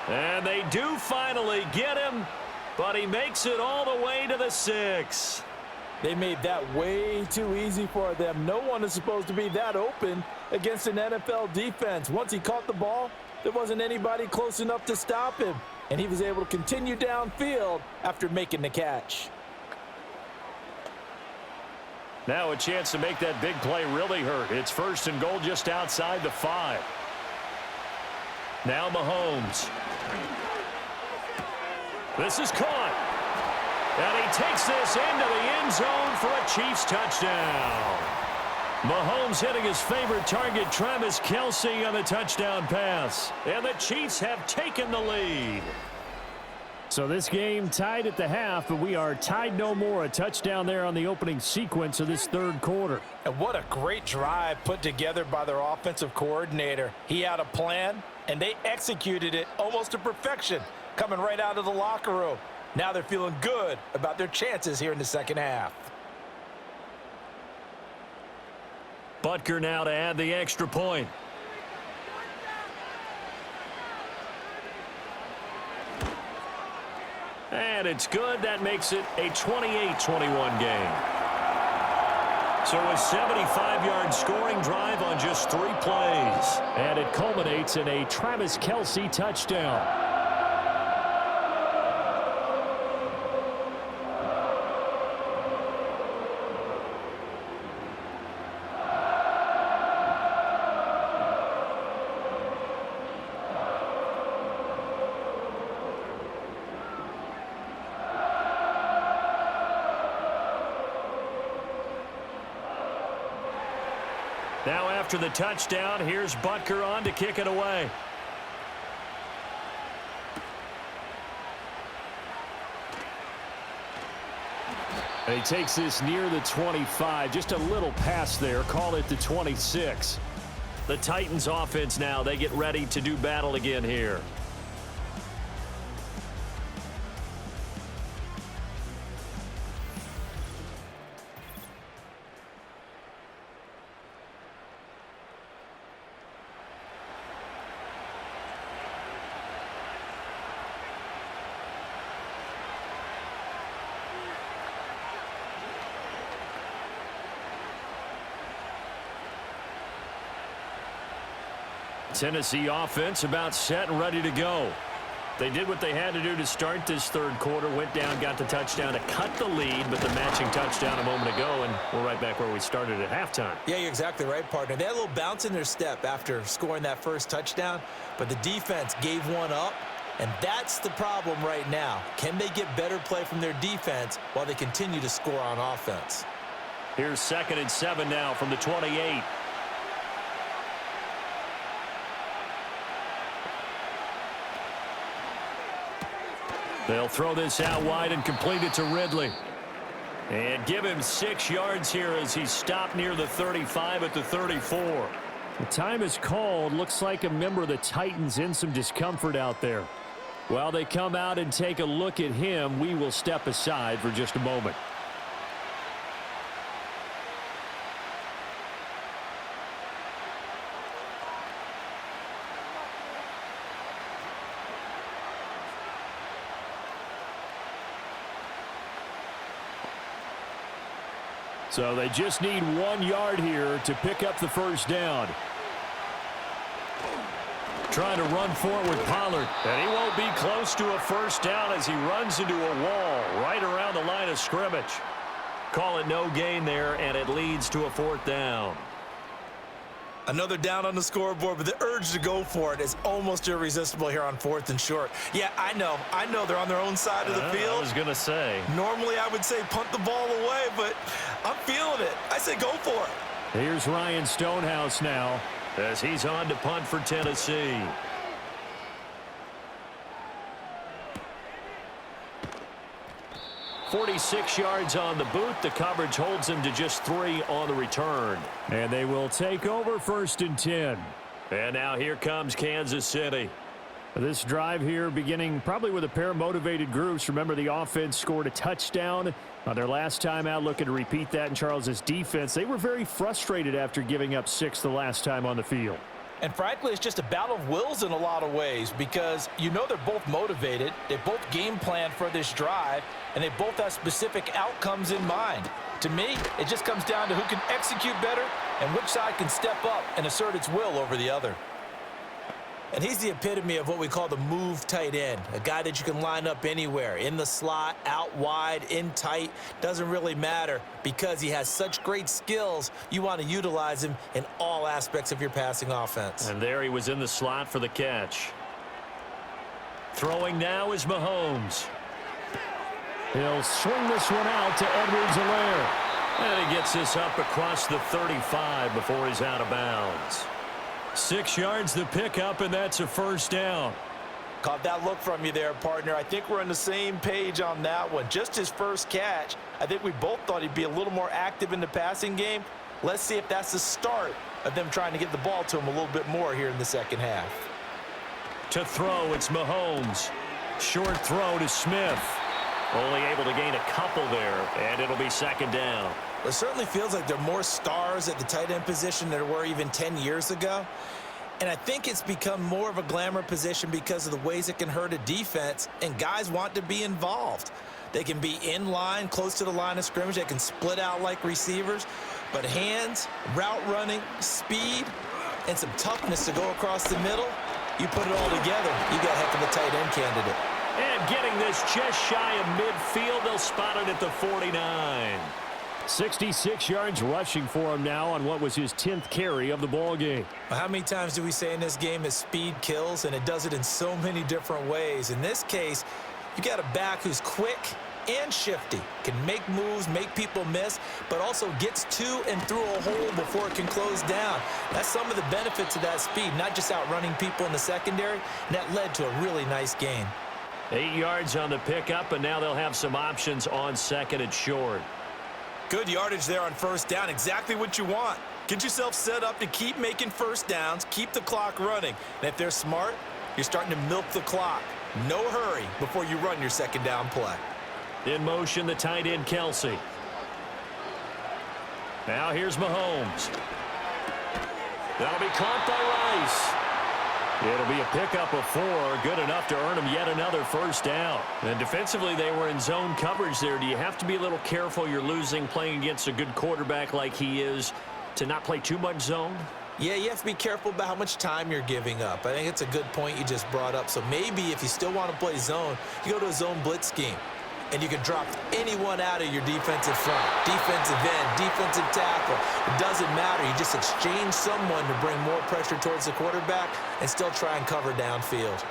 And they do finally get him, but he makes it all the way to the 6. They made that way too easy for them. No one is supposed to be that open against an NFL defense. Once he caught the ball, there wasn't anybody close enough to stop him, and he was able to continue downfield after making the catch. Now a chance to make that big play really hurt. It's 1st and goal just outside the 5. Now Mahomes. This is caught. And he takes this into the end zone for a Chiefs touchdown. Mahomes hitting his favorite target, Travis Kelce, on the touchdown pass. And the Chiefs have taken the lead. So this game tied at the half, but we are tied no more. A touchdown there on the opening sequence of this third quarter. And what a great drive put together by their offensive coordinator. He had a plan, and they executed it almost to perfection, coming right out of the locker room. Now they're feeling good about their chances here in the second half. Butker now to add the extra point. And it's good. That makes it a 28-21 game. So a 75-yard scoring drive on just 3 plays. And it culminates in a Travis Kelce touchdown. Now after the touchdown, here's Butker on to kick it away. And he takes this near the 25. Just a little pass there. Call it the 26. The Titans offense now, they get ready to do battle again here. Tennessee offense about set and ready to go. They did what they had to do to start this third quarter, went down, got the touchdown to cut the lead, but the matching touchdown a moment ago, and we're right back where we started at halftime. Yeah, you're exactly right, partner. They had a little bounce in their step after scoring that first touchdown, but the defense gave one up, and that's the problem right now. Can they get better play from their defense while they continue to score on offense? Here's 2nd and 7 now from the 28. They'll throw this out wide and complete it to Ridley. And give him 6 yards here as he stopped near the 35 at the 34. The time is called. Looks like a member of the Titans in some discomfort out there. While they come out and take a look at him, we will step aside for just a moment. So they just need 1 yard here to pick up the first down. Trying to run for it with Pollard. And he won't be close to a first down as he runs into a wall right around the line of scrimmage. Call it no gain there, and it leads to a 4th down. Another down on the scoreboard, but the urge to go for it is almost irresistible here on 4th and short. Yeah, I know they're on their own side of the field. I was going to say. Normally I would say punt the ball away, but I'm feeling it. I say go for it. Here's Ryan Stonehouse now as he's on to punt for Tennessee. .46 yards on the boot. The coverage holds him to just 3 on the return. And they will take over 1st and 10. And now here comes Kansas City. This drive here beginning probably with a pair of motivated groups. Remember, the offense scored a touchdown on their last time out, looking to repeat that in Charles's defense. They were very frustrated after giving up 6 the last time on the field. And frankly, it's just a battle of wills in a lot of ways because you know they're both motivated. They both game plan for this drive, and they both have specific outcomes in mind. To me, it just comes down to who can execute better and which side can step up and assert its will over the other. And he's the epitome of what we call the move tight end, a guy that you can line up anywhere, in the slot, out wide, in tight, doesn't really matter because he has such great skills. You want to utilize him in all aspects of your passing offense. And there he was in the slot for the catch. Throwing now is Mahomes. He'll swing this one out to Edwards-Helaire. And he gets this up across the 35 before he's out of bounds. 6 yards the pickup, and that's a 1st down. Caught that look from you there, partner. I think we're on the same page on that one. Just his first catch. I think we both thought he'd be a little more active in the passing game. Let's see if that's the start of them trying to get the ball to him a little bit more here in the second half. To throw, it's Mahomes. Short throw to Smith. Only able to gain a couple there, and it'll be 2nd down. It certainly feels like there are more stars at the tight end position than there were even 10 years ago. And I think it's become more of a glamour position because of the ways it can hurt a defense, and guys want to be involved. They can be in line, close to the line of scrimmage. They can split out like receivers. But hands, route running, speed, and some toughness to go across the middle, you put it all together, you got a heck of a tight end candidate. And getting this just shy of midfield, they'll spot it at the 49. 66 yards rushing for him now on what was his 10th carry of the ball game. Well, how many times do we say in this game is speed kills, and it does it in so many different ways. In this case, you got a back who's quick and shifty, can make moves, make people miss, but also gets to and through a hole before it can close down. That's some of the benefits of that speed, not just outrunning people in the secondary, and that led to a really nice gain. 8 yards on the pickup, and now they'll have some options on 2nd and short. Good yardage there on 1st down, exactly what you want. Get yourself set up to keep making 1st downs, keep the clock running. And if they're smart, you're starting to milk the clock. No hurry before you run your 2nd down play. In motion, the tight end, Kelsey. Now here's Mahomes. That'll be caught by Rice. It'll be a pickup of 4, good enough to earn them yet another 1st down. And defensively, they were in zone coverage there. Do you have to be a little careful? You're losing playing against a good quarterback like he is to not play too much zone? Yeah, you have to be careful about how much time you're giving up. I think it's a good point you just brought up. So maybe if you still want to play zone, you go to a zone blitz scheme. And you can drop anyone out of your defensive front, defensive end, defensive tackle. It doesn't matter. You just exchange someone to bring more pressure towards the quarterback and still try and cover downfield.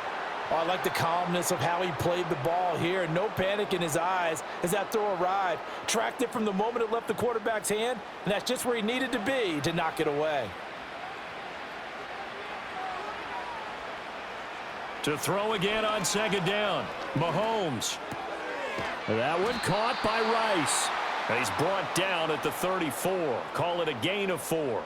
Oh, I like the calmness of how he played the ball here. No panic in his eyes as that throw arrived. Tracked it from the moment it left the quarterback's hand, and that's just where he needed to be to knock it away. To throw again on second down, Mahomes. That one caught by Rice. And he's brought down at the 34. Call it a gain of 4.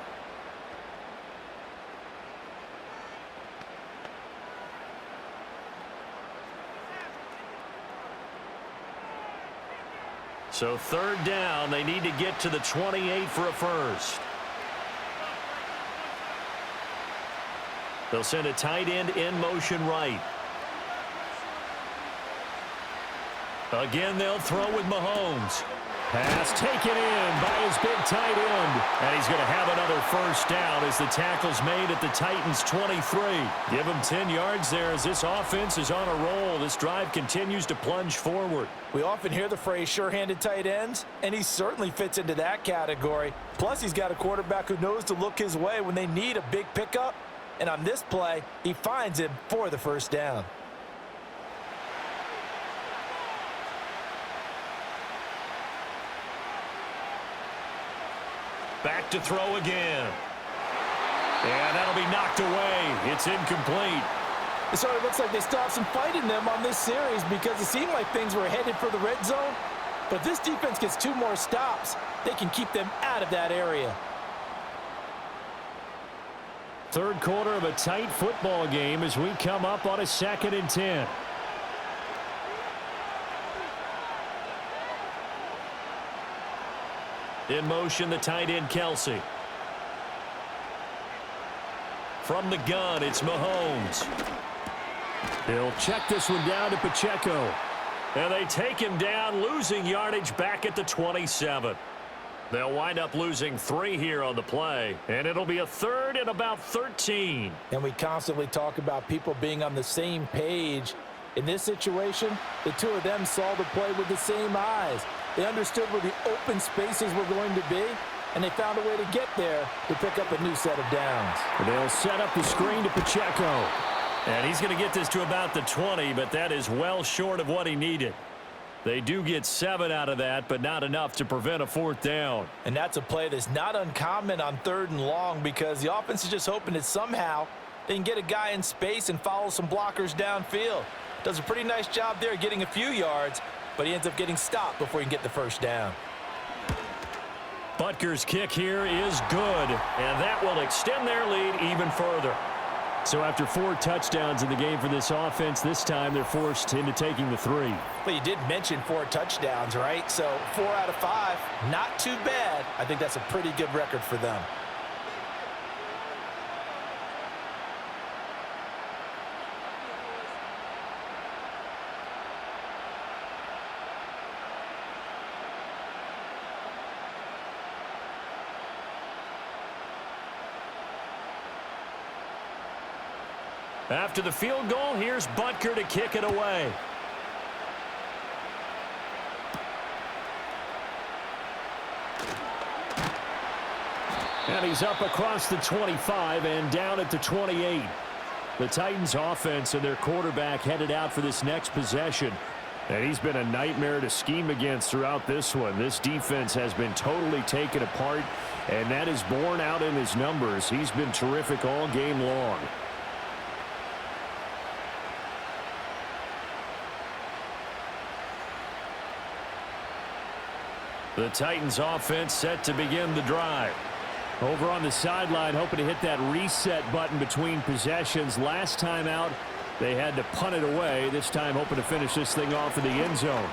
So third down, they need to get to the 28 for a first. They'll send a tight end in motion right. Again, they'll throw with Mahomes. Pass taken in by his big tight end. And he's going to have another first down as the tackle's made at the Titans' 23. Give him 10 yards there as this offense is on a roll. This drive continues to plunge forward. We often hear the phrase sure-handed tight ends, and he certainly fits into that category. Plus, he's got a quarterback who knows to look his way when they need a big pickup. And on this play, he finds him for the first down. Back to throw again. And that'll be knocked away. It's incomplete. It sort of looks like they still have some fight in them on this series because it seemed like things were headed for the red zone. But this defense gets 2 more stops. They can keep them out of that area. Third quarter of a tight football game as we come up on a 2nd and 10. In motion, the tight end, Kelsey. From the gun, it's Mahomes. He'll check this one down to Pacheco. And they take him down, losing yardage back at the 27. They'll wind up losing 3 here on the play. And it'll be a 3rd and about 13. And we constantly talk about people being on the same page. In this situation, the 2 of them saw the play with the same eyes. They understood where the open spaces were going to be, and they found a way to get there to pick up a new set of downs. They'll set up the screen to Pacheco. And he's going to get this to about the 20, but that is well short of what he needed. They do get 7 out of that, but not enough to prevent a 4th down. And that's a play that's not uncommon on 3rd and long because the offense is just hoping that somehow they can get a guy in space and follow some blockers downfield. Does a pretty nice job there getting a few yards, but he ends up getting stopped before he can get the first down. Butker's kick here is good, and that will extend their lead even further. So after 4 touchdowns in the game for this offense, this time they're forced into taking the 3. But you did mention 4 touchdowns, right? So 4 out of 5, not too bad. I think that's a pretty good record for them. After the field goal, here's Butker to kick it away. And he's up across the 25 and down at the 28. The Titans offense and their quarterback headed out for this next possession. And he's been a nightmare to scheme against throughout this one. This defense has been totally taken apart, and that is borne out in his numbers. He's been terrific all game long. The Titans offense set to begin the drive. Over on the sideline, hoping to hit that reset button between possessions. Last time out, they had to punt it away. This time hoping to finish this thing off in the end zone.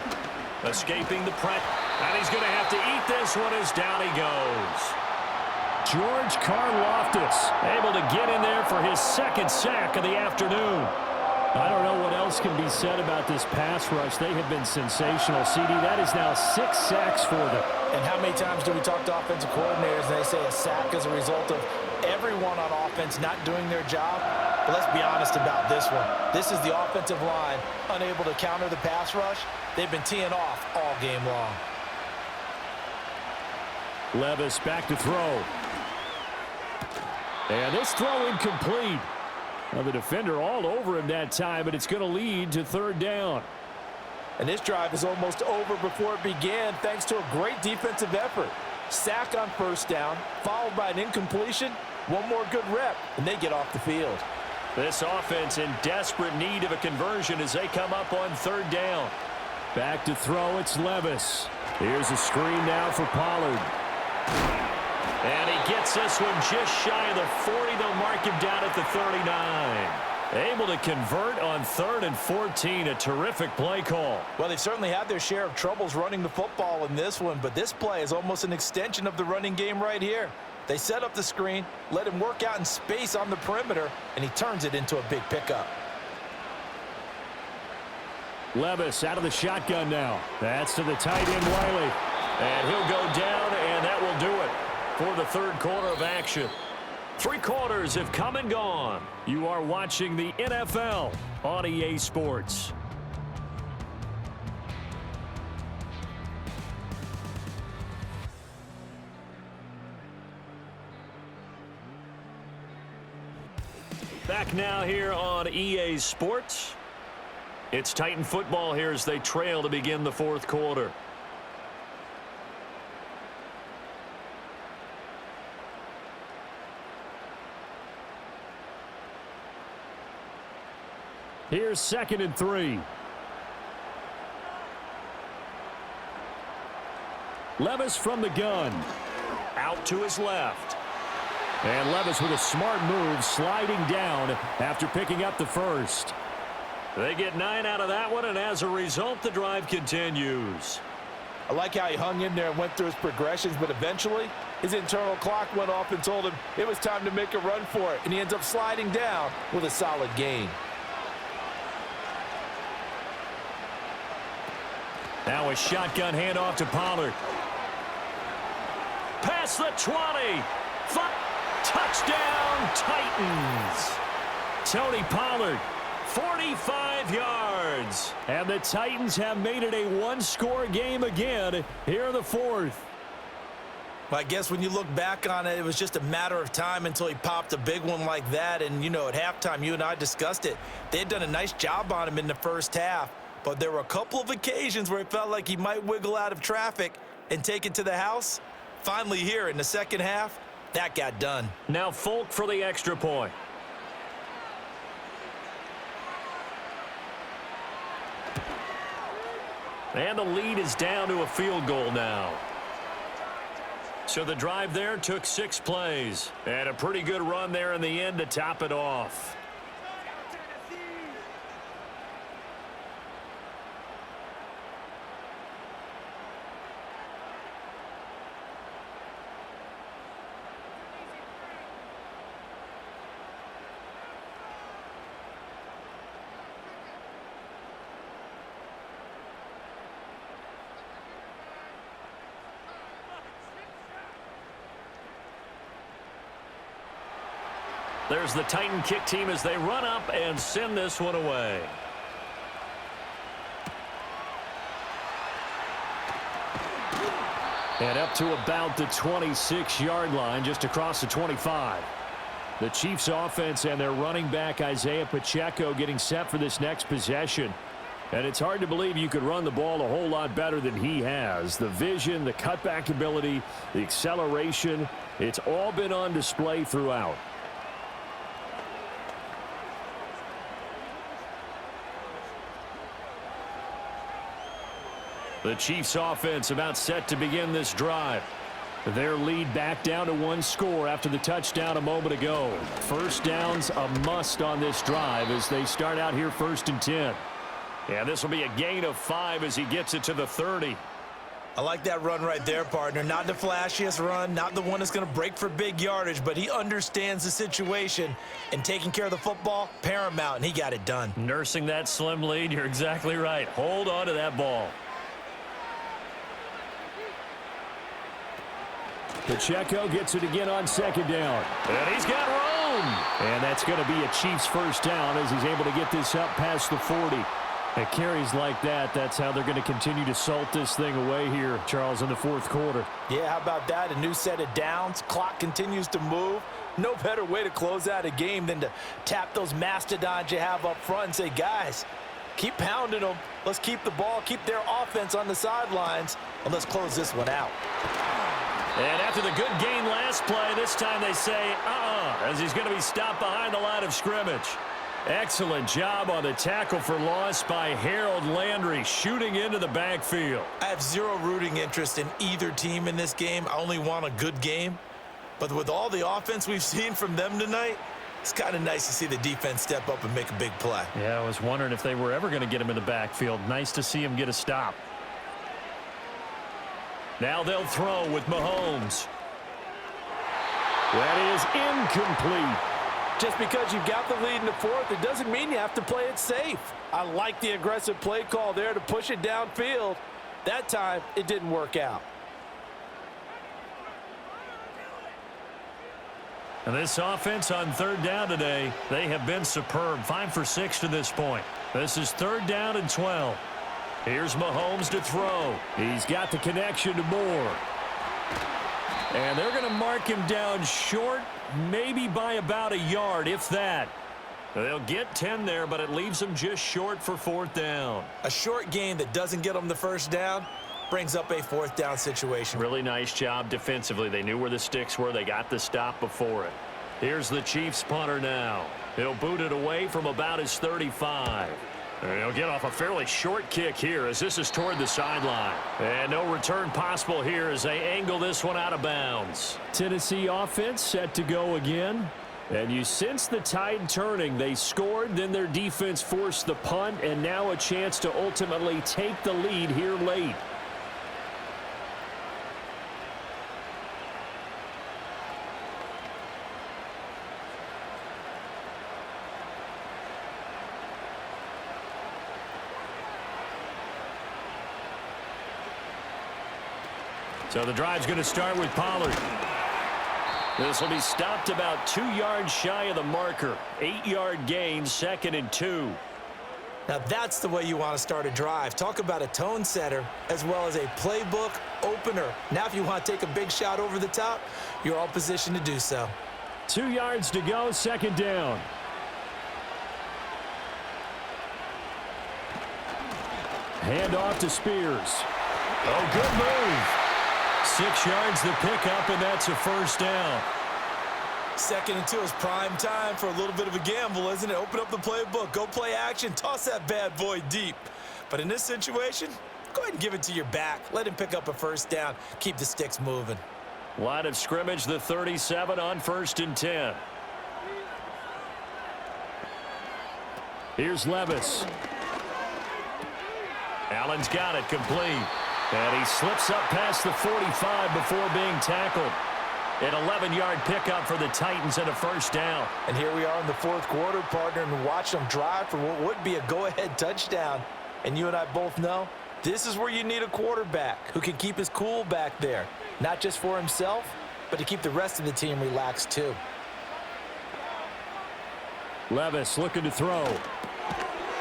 Escaping the press. And he's going to have to eat this one as down he goes. George Karlaftis able to get in there for his 2nd sack of the afternoon. I don't know what else can be said about this pass rush. They have been sensational. CD, that is now 6 sacks for them. And how many times do we talk to offensive coordinators and they say a sack is a result of everyone on offense not doing their job? But let's be honest about this one. This is the offensive line unable to counter the pass rush. They've been teeing off all game long. Levis back to throw. And this throw incomplete. Well, the defender all over him that time, but it's going to lead to 3rd down. And this drive is almost over before it began thanks to a great defensive effort. Sack on 1st down, followed by an incompletion. One more good rep, and they get off the field. This offense in desperate need of a conversion as they come up on 3rd down. Back to throw, it's Levis. Here's a screen now for Pollard. And he gets this one just shy of the 40. They'll mark him down at the 39. Able to convert on 3rd and 14. A terrific play call. Well, they've certainly had their share of troubles running the football in this one, but this play is almost an extension of the running game right here. They set up the screen, let him work out in space on the perimeter, and he turns it into a big pickup. Levis out of the shotgun now. That's to the tight end, Wiley. And he'll go down, and that will do it for the 3rd quarter of action. 3 quarters have come and gone. You are watching the NFL on EA Sports. Back now here on EA Sports. It's Titan football here as they trail to begin the 4th quarter. Here's 2nd and 3. Levis from the gun. Out to his left. And Levis with a smart move, sliding down after picking up the 1st. They get 9 out of that one, and as a result, the drive continues. I like how he hung in there and went through his progressions, but eventually his internal clock went off and told him it was time to make a run for it, and he ends up sliding down with a solid gain. Now a shotgun handoff to Pollard. Past the 20. Touchdown, Titans. Tony Pollard. 45 yards. And the Titans have made it a 1-score game again here in the 4th. Well, I guess when you look back on it, it was just a matter of time until he popped a big one like that. And, you know, at halftime, you and I discussed it. They had done a nice job on him in the 1st half. But there were a couple of occasions where it felt like he might wiggle out of traffic and take it to the house. Finally here in the 2nd half, that got done. Now Folk for the extra point. And the lead is down to a field goal now. So the drive there took 6 plays. And a pretty good run there in the end to top it off. There's the Titan kick team as they run up and send this one away. And up to about the 26-yard line, just across the 25. The Chiefs offense and their running back Isaiah Pacheco getting set for this next possession. And it's hard to believe you could run the ball a whole lot better than he has. The vision, the cutback ability, the acceleration, it's all been on display throughout. The Chiefs offense about set to begin this drive. Their lead back down to 1 score after the touchdown a moment ago. 1st down's a must on this drive as they start out here 1st and 10. Yeah, this will be a gain of 5 as he gets it to the 30. I like that run right there, partner. Not the flashiest run, not the one that's going to break for big yardage, but he understands the situation, and taking care of the football, paramount, and he got it done. Nursing that slim lead, you're exactly right. Hold on to that ball. Pacheco gets it again on second down. And he's got room. And that's going to be a Chiefs first down as he's able to get this up past the 40. It carries like that. That's how they're going to continue to salt this thing away here, Charles, in the fourth quarter. Yeah, how about that? A new set of downs. Clock continues to move. No better way to close out a game than to tap those mastodons you have up front and say, guys, keep pounding them. Let's keep the ball, keep their offense on the sidelines, and let's close this one out. And after the good gain last play, this time they say, as he's going to be stopped behind the line of scrimmage. Excellent job on the tackle for loss by Harold Landry, shooting into the backfield. I have zero rooting interest in either team in this game. I only want a good game. But with all the offense we've seen from them tonight, it's kind of nice to see the defense step up and make a big play. Yeah, I was wondering if they were ever going to get him in the backfield. Nice to see him get a stop. Now they'll throw with Mahomes. That is incomplete. Just because you've got the lead in the fourth, it doesn't mean you have to play it safe. I like the aggressive play call there to push it downfield. That time, it didn't work out. And this offense on third down today, they have been superb. 5 for 6 to this point. This is third down and 12. Here's Mahomes to throw. He's got the connection to Moore. And they're going to mark him down short, maybe by about a yard, if that. They'll get 10 there, but it leaves them just short for fourth down. A short gain that doesn't get them the first down brings up a fourth down situation. Really nice job defensively. They knew where the sticks were. They got the stop before it. Here's the Chiefs punter now. He'll boot it away from about his 35. He'll get off a fairly short kick here as this is toward the sideline. And no return possible here as they angle this one out of bounds. Tennessee offense set to go again. And you sense the tide turning. They scored, then their defense forced the punt, and now a chance to ultimately take the lead here late. So the drive's going to start with Pollard. This will be stopped about 2 yards shy of the marker. 8-yard gain, 2nd and 2. Now that's the way you want to start a drive. Talk about a tone setter as well as a playbook opener. Now if you want to take a big shot over the top, you're all positioned to do so. 2 yards to go, second down. Hand off to Spears. Oh, good move. 6 yards the pickup, and that's a first down. 2nd and 2 is prime time for a little bit of a gamble, isn't it? Open up the playbook, go play action, toss that bad boy deep. But in this situation, go ahead and give it to your back. Let him pick up a first down. Keep the sticks moving. Line of scrimmage, the 37 on 1st and 10. Here's Levis. Allen's got it complete. And he slips up past the 45 before being tackled. An 11-yard pickup for the Titans and a first down. And here we are in the fourth quarter, partner, and watch them drive for what would be a go-ahead touchdown. And you and I both know this is where you need a quarterback who can keep his cool back there. Not just for himself, but to keep the rest of the team relaxed too. Levis looking to throw.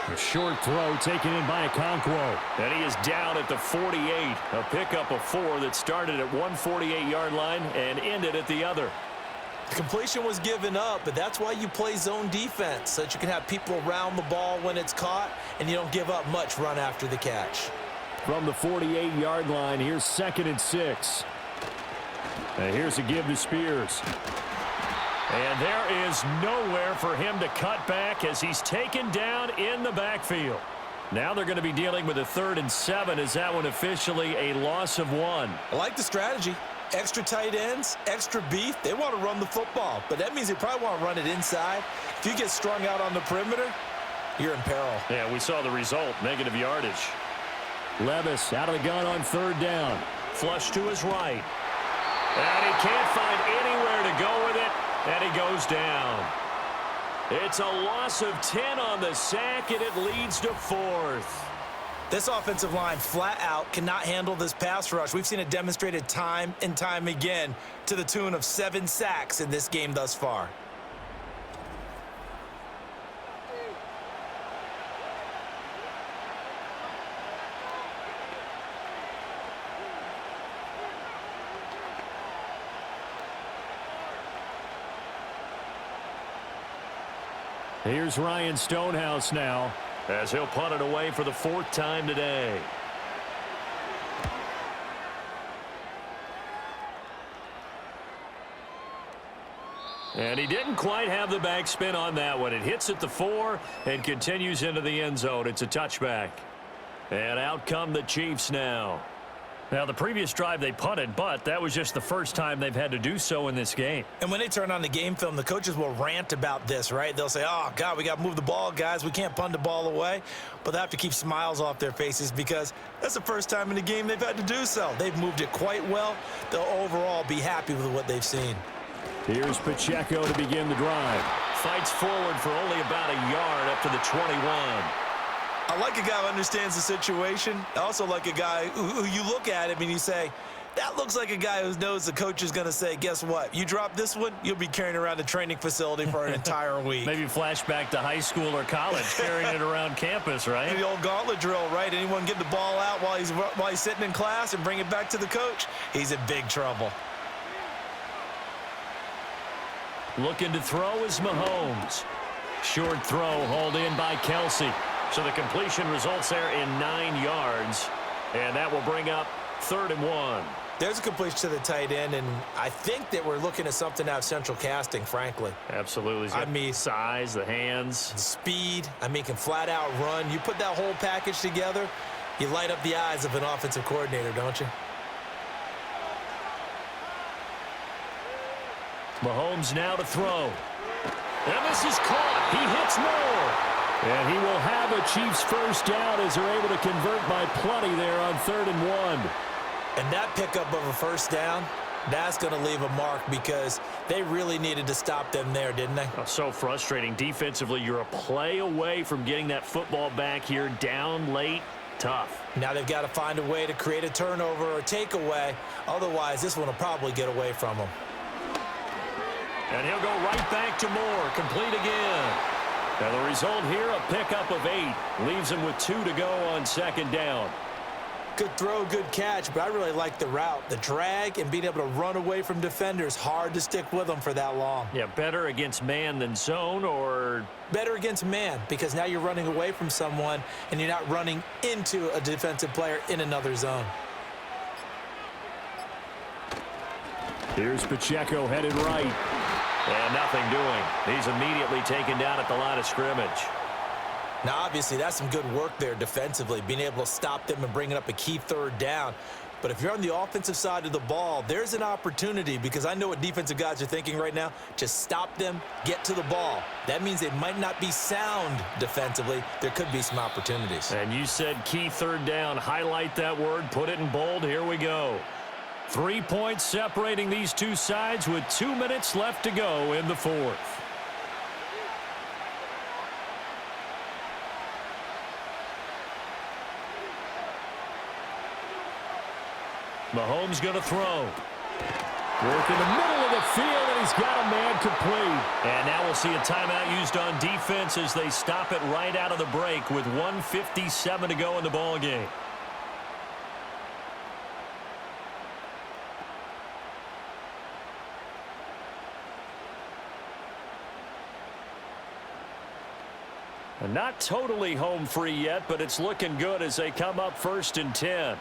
A short throw taken in by Okonkwo. And he is down at the 48. A pickup of 4 that started at one 48-yard line and ended at the other. The completion was given up, but that's why you play zone defense, so that you can have people around the ball when it's caught, and you don't give up much run after the catch. From the 48-yard line, here's 2nd and 6. And here's a give to Spears. And there is nowhere for him to cut back as he's taken down in the backfield. Now they're going to be dealing with a 3rd and 7. Is that one officially a loss of 1? I like the strategy. Extra tight ends, extra beef. They want to run the football, but that means they probably want to run it inside. If you get strung out on the perimeter, you're in peril. Yeah, we saw the result, negative yardage. Levis out of the gun on third down. Flush to his right. And he can't find anywhere to go with it, and he goes down. It's a loss of 10 on the sack, and it leads to 4th. This offensive line flat out cannot handle this pass rush. We've seen it demonstrated time and time again to the tune of 7 sacks in this game thus far. Here's Ryan Stonehouse now, as he'll punt it away for the 4th time today. And he didn't quite have the backspin on that one. It hits at the 4 and continues into the end zone. It's a touchback. And out come the Chiefs now. Now, the previous drive they punted, but that was just the first time they've had to do so in this game. And when they turn on the game film, the coaches will rant about this, right? They'll say, oh, God, we got to move the ball, guys. We can't punt the ball away. But they have to keep smiles off their faces because that's the first time in the game they've had to do so. They've moved it quite well. They'll overall be happy with what they've seen. Here's Pacheco to begin the drive. Fights forward for only about a yard up to the 21. I like a guy who understands the situation. I also like a guy who you look at him and you say, that looks like a guy who knows the coach is going to say, guess what? You drop this one, you'll be carrying around the training facility for an entire week. Maybe flashback to high school or college, carrying it around campus, right? The old gauntlet drill, right? Anyone get the ball out while he's sitting in class and bring it back to the coach, he's in big trouble. Looking to throw is Mahomes. Short throw hauled in by Kelsey. So the completion results there in 9 yards. And that will bring up 3rd and 1. There's a completion to the tight end, and I think that we're looking at something out of Central Casting, frankly. Absolutely. I mean, size, the hands. Speed. I mean, can flat out run. You put that whole package together, you light up the eyes of an offensive coordinator, don't you? Mahomes now to throw. And this is caught. He hits Moore. And he will have a Chiefs first down as they're able to convert by plenty there on 3rd and 1. And that pickup of a first down, that's going to leave a mark because they really needed to stop them there, didn't they? Oh, so frustrating. Defensively, you're a play away from getting that football back here down late. Tough. Now they've got to find a way to create a turnover or takeaway. Otherwise, this one will probably get away from them. And he'll go right back to Moore. Complete again. Now the result here, a pickup of 8. Leaves him with 2 to go on 2nd down. Good throw, good catch, but I really like the route. The drag and being able to run away from defenders, hard to stick with them for that long. Yeah, better against man than zone, or? Better against man, because now you're running away from someone and you're not running into a defensive player in another zone. Here's Pacheco headed right. And nothing doing. He's immediately taken down at the line of scrimmage. Now, obviously, that's some good work there defensively, being able to stop them and bringing up a key 3rd down. But if you're on the offensive side of the ball, there's an opportunity because I know what defensive guys are thinking right now. Just stop them, get to the ball. That means they might not be sound defensively. There could be some opportunities. And you said key 3rd down. Highlight that word. Put it in bold. Here we go. 3 points separating these two sides with 2 minutes left to go in the 4th. Mahomes going to throw. Work in the middle of the field, and he's got a man complete. And now we'll see a timeout used on defense as they stop it right out of the break with 1:57 to go in the ball game. Not totally home free yet, but it's looking good as they come up 1st and 10.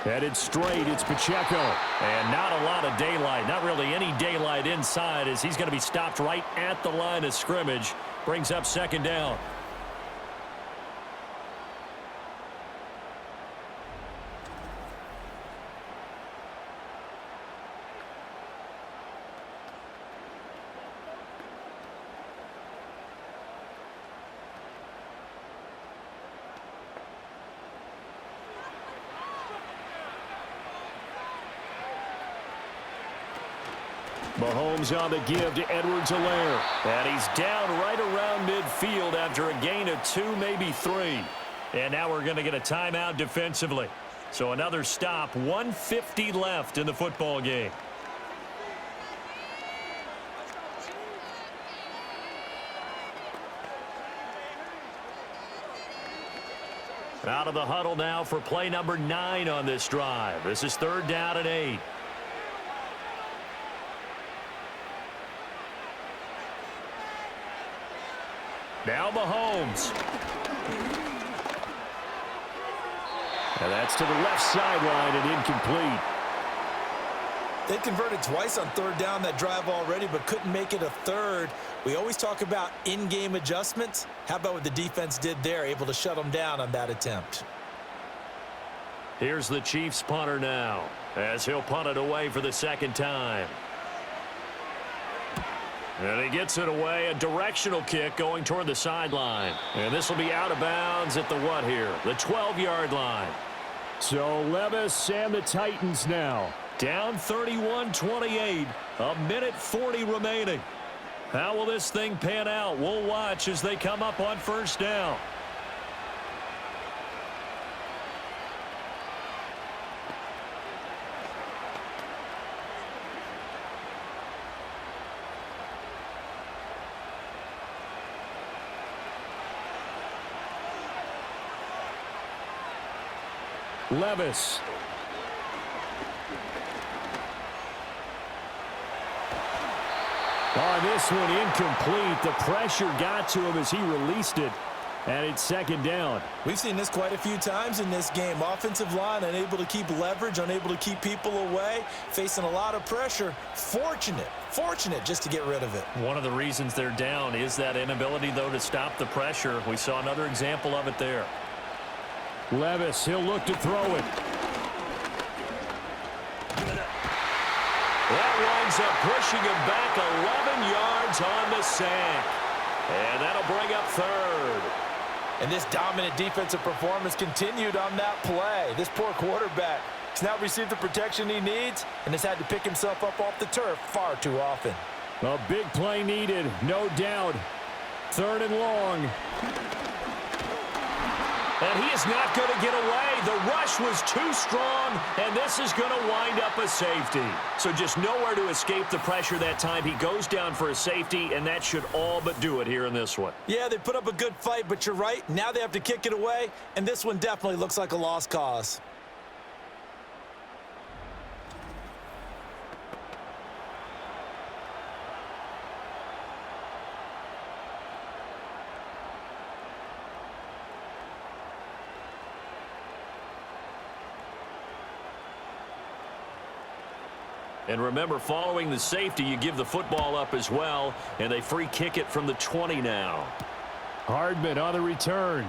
Headed straight, it's Pacheco. And not a lot of daylight, not really any daylight inside as he's going to be stopped right at the line of scrimmage. Brings up 2nd down. Mahomes on the give to Edwards-Helaire. And he's down right around midfield after a gain of 2, maybe 3. And now we're going to get a timeout defensively. So another stop, 1:50 left in the football game. Out of the huddle now for play number 9 on this drive. This is 3rd down and 8. Now Mahomes. And that's to the left sideline and incomplete. They converted twice on 3rd down that drive already, but couldn't make it a 3rd. We always talk about in-game adjustments. How about what the defense did there, able to shut them down on that attempt? Here's the Chiefs punter now, as he'll punt it away for the 2nd time. And he gets it away, a directional kick going toward the sideline. And this will be out of bounds at the what here? The 12-yard line. So Levis and the Titans now. Down 31-28, a minute 40 remaining. How will this thing pan out? We'll watch as they come up on 1st down. Levis. On this one, incomplete. The pressure got to him as he released it, and it's 2nd down. We've seen this quite a few times in this game. Offensive line unable to keep leverage, unable to keep people away, facing a lot of pressure. Fortunate just to get rid of it. One of the reasons they're down is that inability, though, to stop the pressure. We saw another example of it there. Levis, he'll look to throw it. That winds up pushing him back 11 yards on the sack. And that'll bring up 3rd. And this dominant defensive performance continued on that play. This poor quarterback has now received the protection he needs and has had to pick himself up off the turf far too often. A big play needed, no doubt. 3rd and long. And he is not going to get away. The rush was too strong, and this is going to wind up a safety. So just nowhere to escape the pressure that time. He goes down for a safety, and that should all but do it here in this one. Yeah, they put up a good fight, but you're right. Now they have to kick it away, and this one definitely looks like a lost cause. And remember, following the safety, you give the football up as well, and they free kick it from the 20 now. Hardman on the return.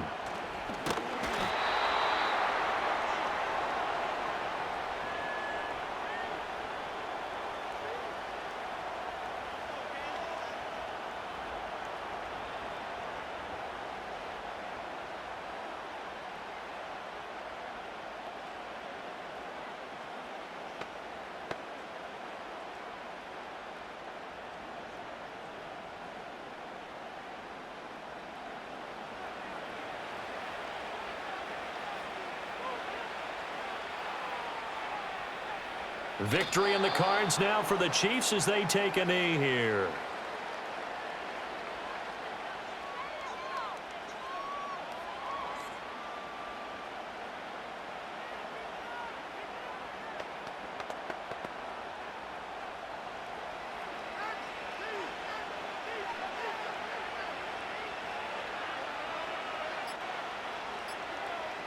Victory in the cards now for the Chiefs as they take a knee here.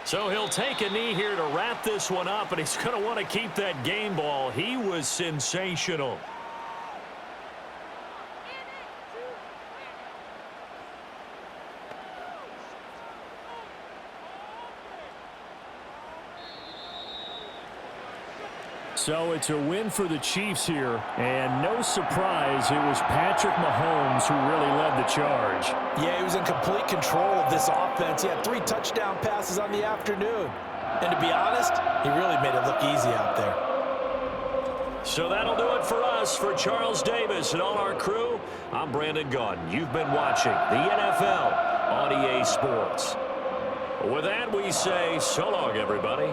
So he'll take a knee here to wrap this one up, and he's going to want to keep that game ball. He was sensational. So it's a win for the Chiefs here, and no surprise, it was Patrick Mahomes who really led the charge. Yeah, he was in complete control of this offense. He had 3 touchdown passes on the afternoon. And to be honest, he really made it look easy out there. So that'll do it for us. For Charles Davis and all our crew, I'm Brandon Gaudin. You've been watching the NFL on EA Sports. With that, we say so long, everybody.